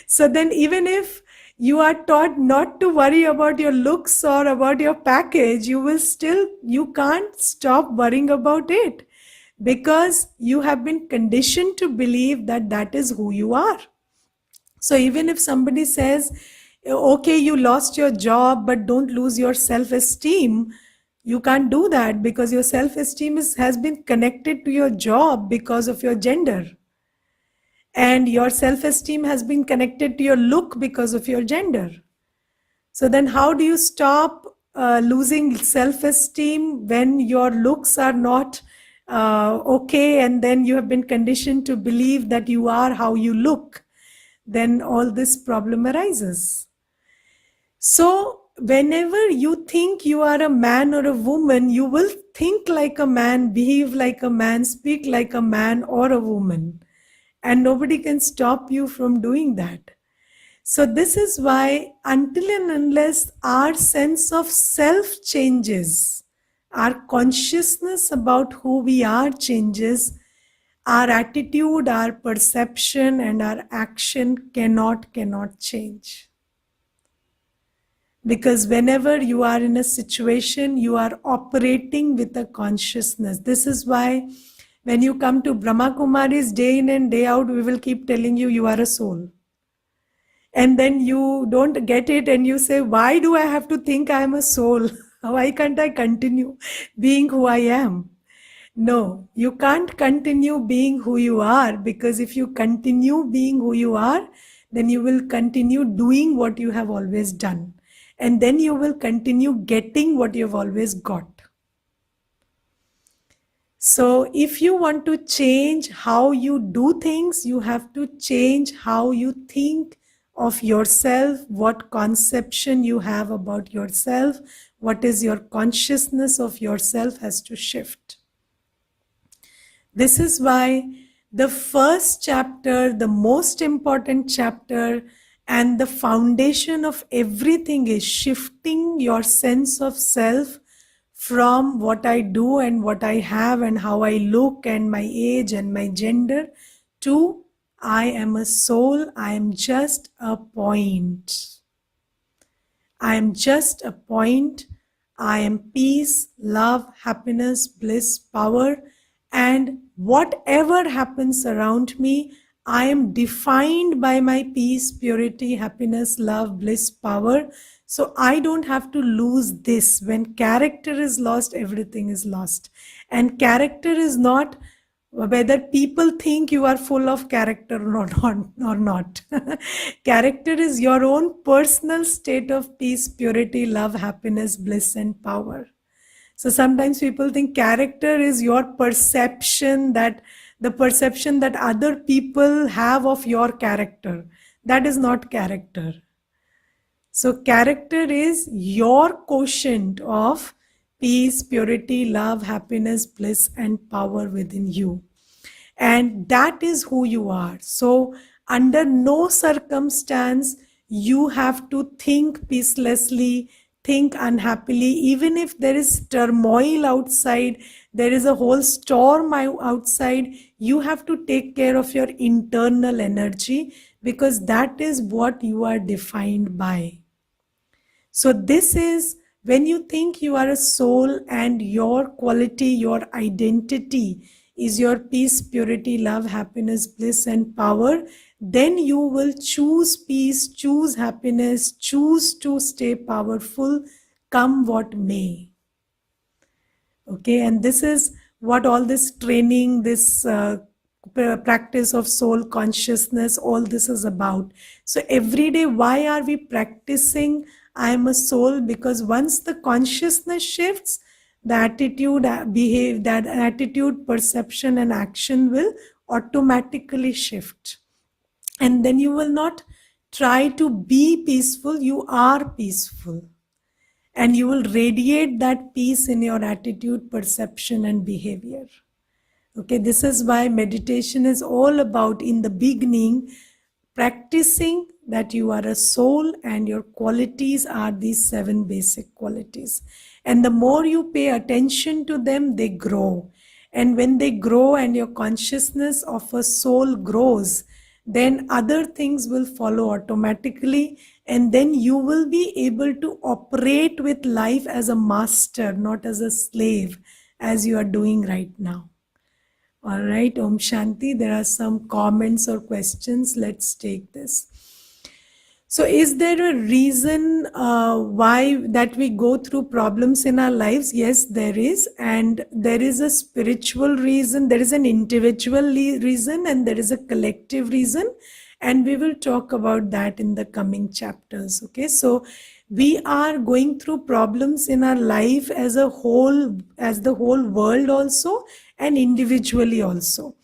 So then even if you are taught not to worry about your looks or about your package, you can't stop worrying about it because you have been conditioned to believe that that is who you are. So even if somebody says, okay, you lost your job, but don't lose your self-esteem, you can't do that because your self-esteem has been connected to your job because of your gender. And your self-esteem has been connected to your look because of your gender. So then how do you stop losing self-esteem when your looks are not okay, and then you have been conditioned to believe that you are how you look? Then all this problem arises. So whenever you think you are a man or a woman, you will think like a man, behave like a man, speak like a man or a woman. And nobody can stop you from doing that. So this is why until and unless our sense of self changes, our consciousness about who we are changes, our attitude, our perception, and our action cannot change. Because whenever you are in a situation, you are operating with a consciousness. This is why when you come to Brahma Kumaris, day in and day out, we will keep telling you, you are a soul. And then you don't get it and you say, why do I have to think I am a soul? Why can't I continue being who I am? No, you can't continue being who you are, because if you continue being who you are, then you will continue doing what you have always done. And then you will continue getting what you have always got. So if you want to change how you do things, you have to change how you think of yourself, what conception you have about yourself, what is your consciousness of yourself has to shift. This is why the first chapter, the most important chapter, and the foundation of everything is shifting your sense of self from what I do and what I have and how I look and my age and my gender to I am a soul, I am just a point. I am just a point. I am peace, love, happiness, bliss, power, and whatever happens around me, I am defined by my peace, purity, happiness, love, bliss, power. So I don't have to lose this. When character is lost, everything is lost. And character is not whether people think you are full of character or not. Character is your own personal state of peace, purity, love, happiness, bliss, and power. So sometimes people think character is your perception, that the perception that other people have of your character. That is not character. So character is your quotient of peace, purity, love, happiness, bliss, and power within you. And that is who you are. So under no circumstance you have to think peacelessly, think unhappily. Even if there is turmoil outside, there is a whole storm outside, you have to take care of your internal energy, because that is what you are defined by. So this is when you think you are a soul and your quality, your identity is your peace, purity, love, happiness, bliss, and power, then you will choose peace, choose happiness, choose to stay powerful, come what may. Okay, and this is what all this training, this practice of soul consciousness, all this is about. So every day, why are we practicing I am a soul? Because once the consciousness shifts, the attitude, that attitude, perception, and action will automatically shift. And then you will not try to be peaceful, you are peaceful. And you will radiate that peace in your attitude, perception, and behavior. Okay, this is why meditation is all about, in the beginning, practicing that you are a soul and your qualities are these 7 basic qualities. And the more you pay attention to them, they grow. And when they grow and your consciousness of a soul grows, then other things will follow automatically, and then you will be able to operate with life as a master, not as a slave, as you are doing right now. All right, Om Shanti. There are some comments or questions. Let's take this. So is there a reason why that we go through problems in our lives? Yes, there is. And there is a spiritual reason, there is an individual reason, and there is a collective reason. And we will talk about that in the coming chapters. Okay, so we are going through problems in our life as a whole, as the whole world also, and individually also.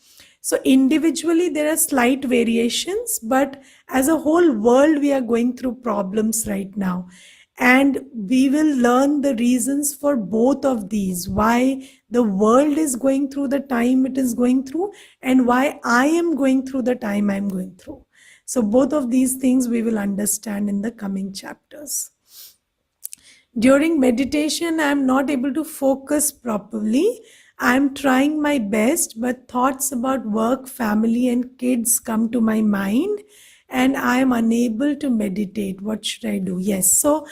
So individually there are slight variations, but as a whole world we are going through problems right now. And we will learn the reasons for both of these, why the world is going through the time it is going through, and why I am going through the time I am going through. So both of these things we will understand in the coming chapters. During meditation, I am not able to focus properly. I am trying my best, but thoughts about work, family, and kids come to my mind, and I am unable to meditate. What should I do? Yes, so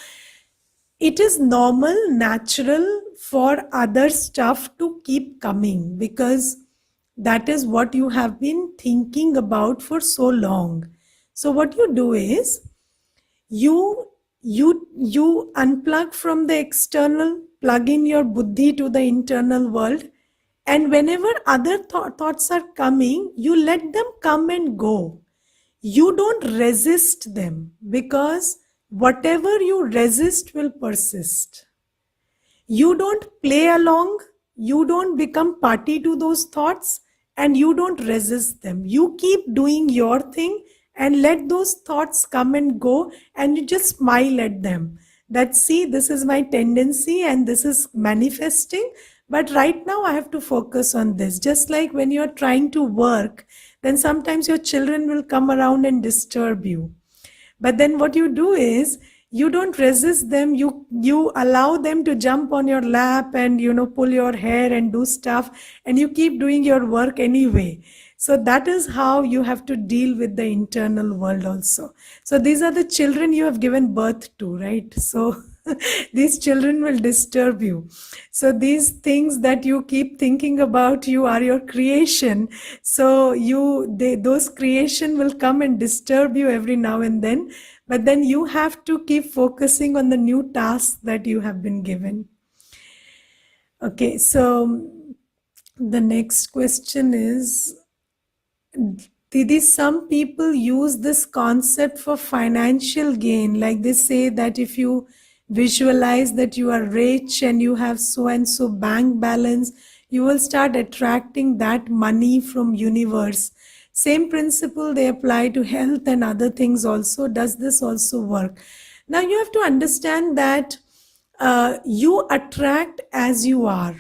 it is normal, natural for other stuff to keep coming, because that is what you have been thinking about for so long. So what you do is, you unplug from the external, plug in your buddhi to the internal world, and whenever other thoughts are coming, you let them come and go. You don't resist them, because whatever you resist will persist. You don't play along, you don't become party to those thoughts, and you don't resist them. You keep doing your thing and let those thoughts come and go, and you just smile at them. That, see, this is my tendency and this is manifesting, but right now I have to focus on this. Just like when you're trying to work, then sometimes your children will come around and disturb you. But then what you do is, you don't resist them, you allow them to jump on your lap and pull your hair and do stuff, and you keep doing your work anyway. So that is how you have to deal with the internal world also. So these are the children you have given birth to, right? So these children will disturb you. So these things that you keep thinking about, you are your creation. So those creation will come and disturb you every now and then, but then you have to keep focusing on the new tasks that you have been given. Okay, so the next question is, Didi, some people use this concept for financial gain. Like they say that if you visualize that you are rich and you have so and so bank balance, you will start attracting that money from universe. Same principle they apply to health and other things also. Does this also work? Now you have to understand that you attract as you are.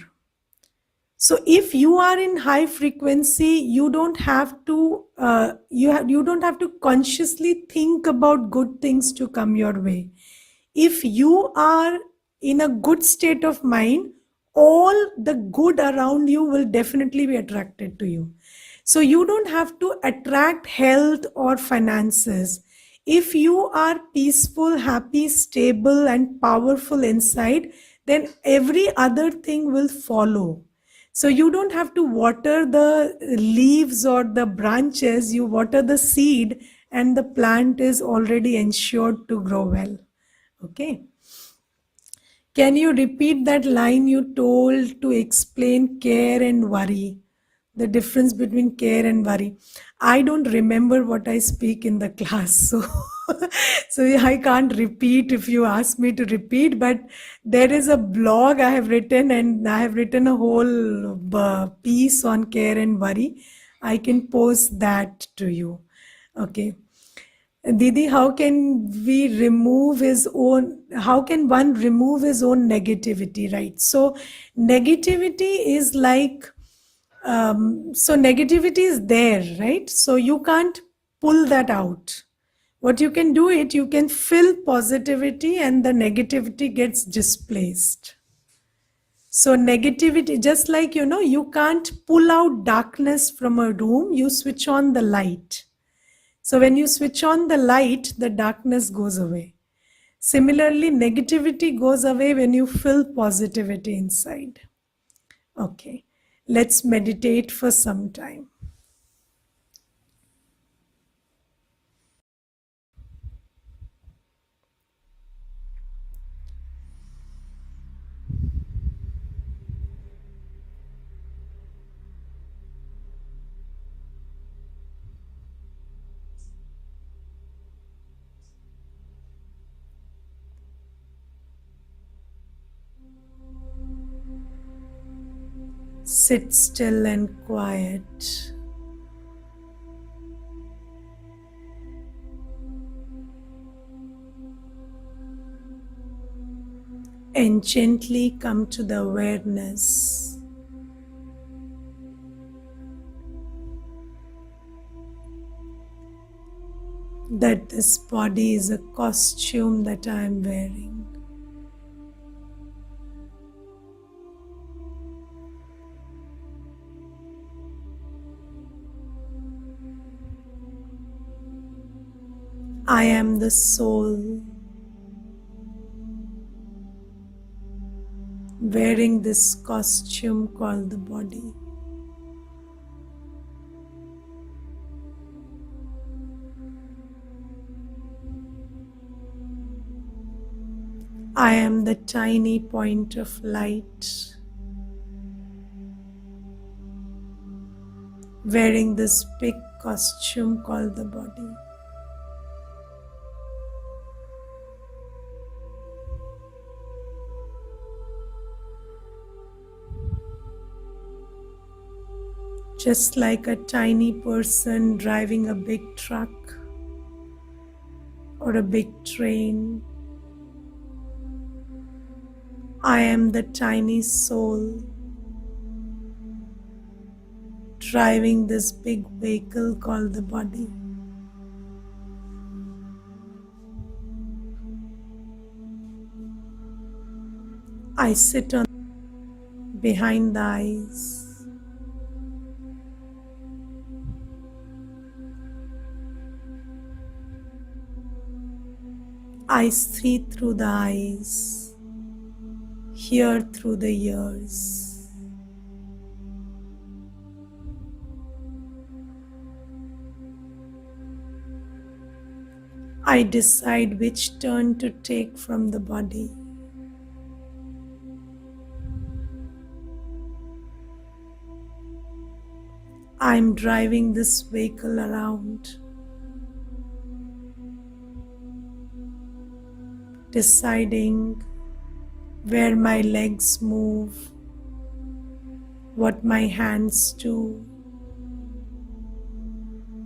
So if you are in high frequency, you don't have to you don't have to consciously think about good things to come your way. If you are in a good state of mind, all the good around you will definitely be attracted to you. So you don't have to attract health or finances. If you are peaceful, happy, stable, and powerful inside, then every other thing will follow. So you don't have to water the leaves or the branches, you water the seed, and the plant is already ensured to grow well. Okay. Can you repeat that line you told to explain care and worry? The difference between care and worry. I don't remember what I speak in the class, so so I can't repeat if you ask me to repeat. But there is a blog I have written, and I have written a whole piece on care and worry. I can post that to you. Okay. Didi, how can how can one remove his own negativity, right? So negativity is like, so negativity is there, right? So you can't pull that out. What you can do it, you can fill positivity and the negativity gets displaced. So negativity, just like, you can't pull out darkness from a room, you switch on the light. So when you switch on the light, the darkness goes away. Similarly, negativity goes away when you fill positivity inside. Okay, let's meditate for some time. Sit still and quiet. And gently come to the awareness that this body is a costume that I am wearing. I am the soul wearing this costume called the body. I am the tiny point of light wearing this big costume called the body. Just like a tiny person driving a big truck or a big train, I am the tiny soul driving this big vehicle called the body. I sit on behind the eyes. I see through the eyes, hear through the ears. I decide which turn to take from the body. I'm driving this vehicle around, deciding where my legs move, what my hands do,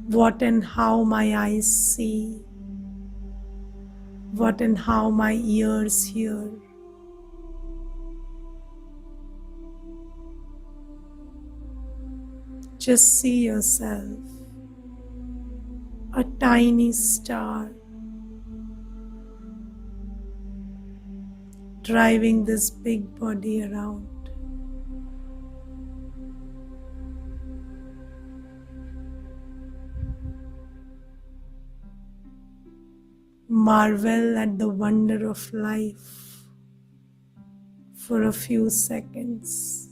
what and how my eyes see, what and how my ears hear. Just see yourself, a tiny star, driving this big body around. Marvel at the wonder of life for a few seconds.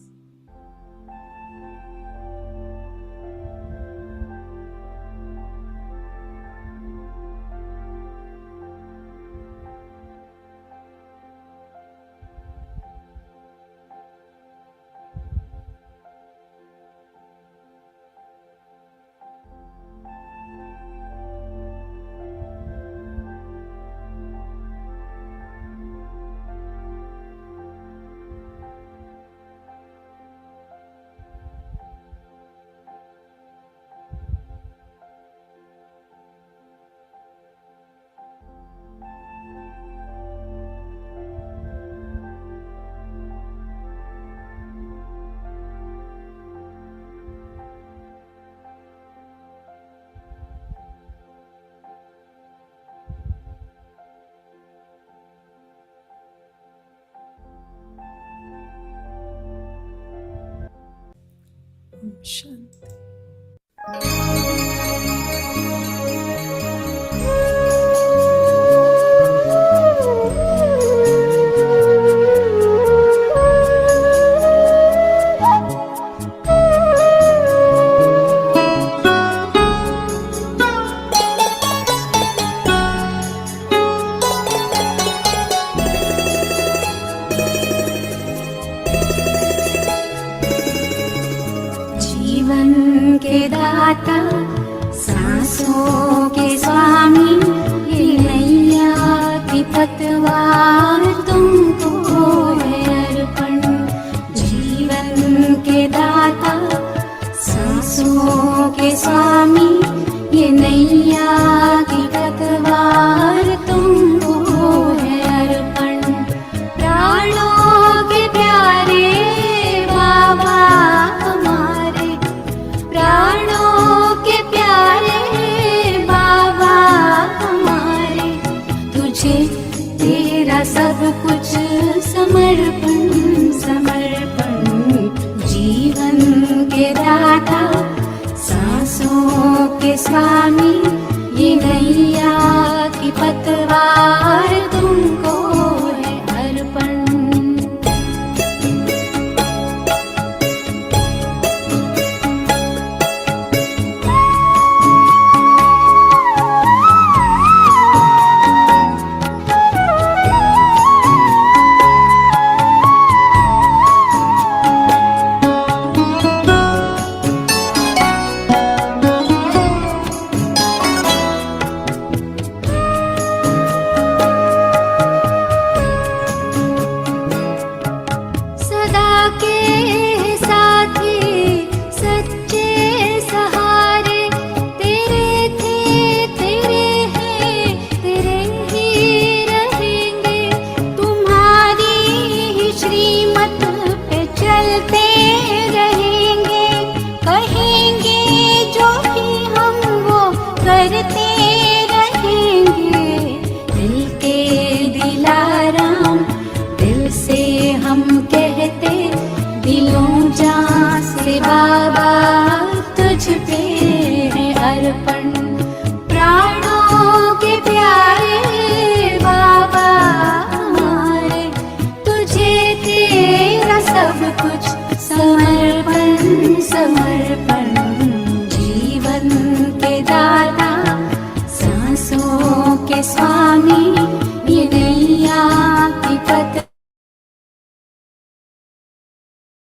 Shanti. जीवन के दाता सांसों के स्वामी ये नैया की पतवार तुमको है अर्पण। जीवन के दाता सांसों के स्वामी ये नैया की पतवार तुमको है अर्पण। प्राणों के प्यारे बाबा हमारे, प्राणों के प्यारे बाबा हमारे, तुझे तेरा सब कुछ समर्पण समर्पण। जीवन के दाता सांसों के स्वामी ये नैया की पतवार तुमको है अर्पण। बाबा तुझ पे है अर्पण, प्राणों के प्यारे बाबा हमारे, तुझे तेरा सब कुछ समर्पण समर्पण। जीवन के दाता, सांसों के स्वामी,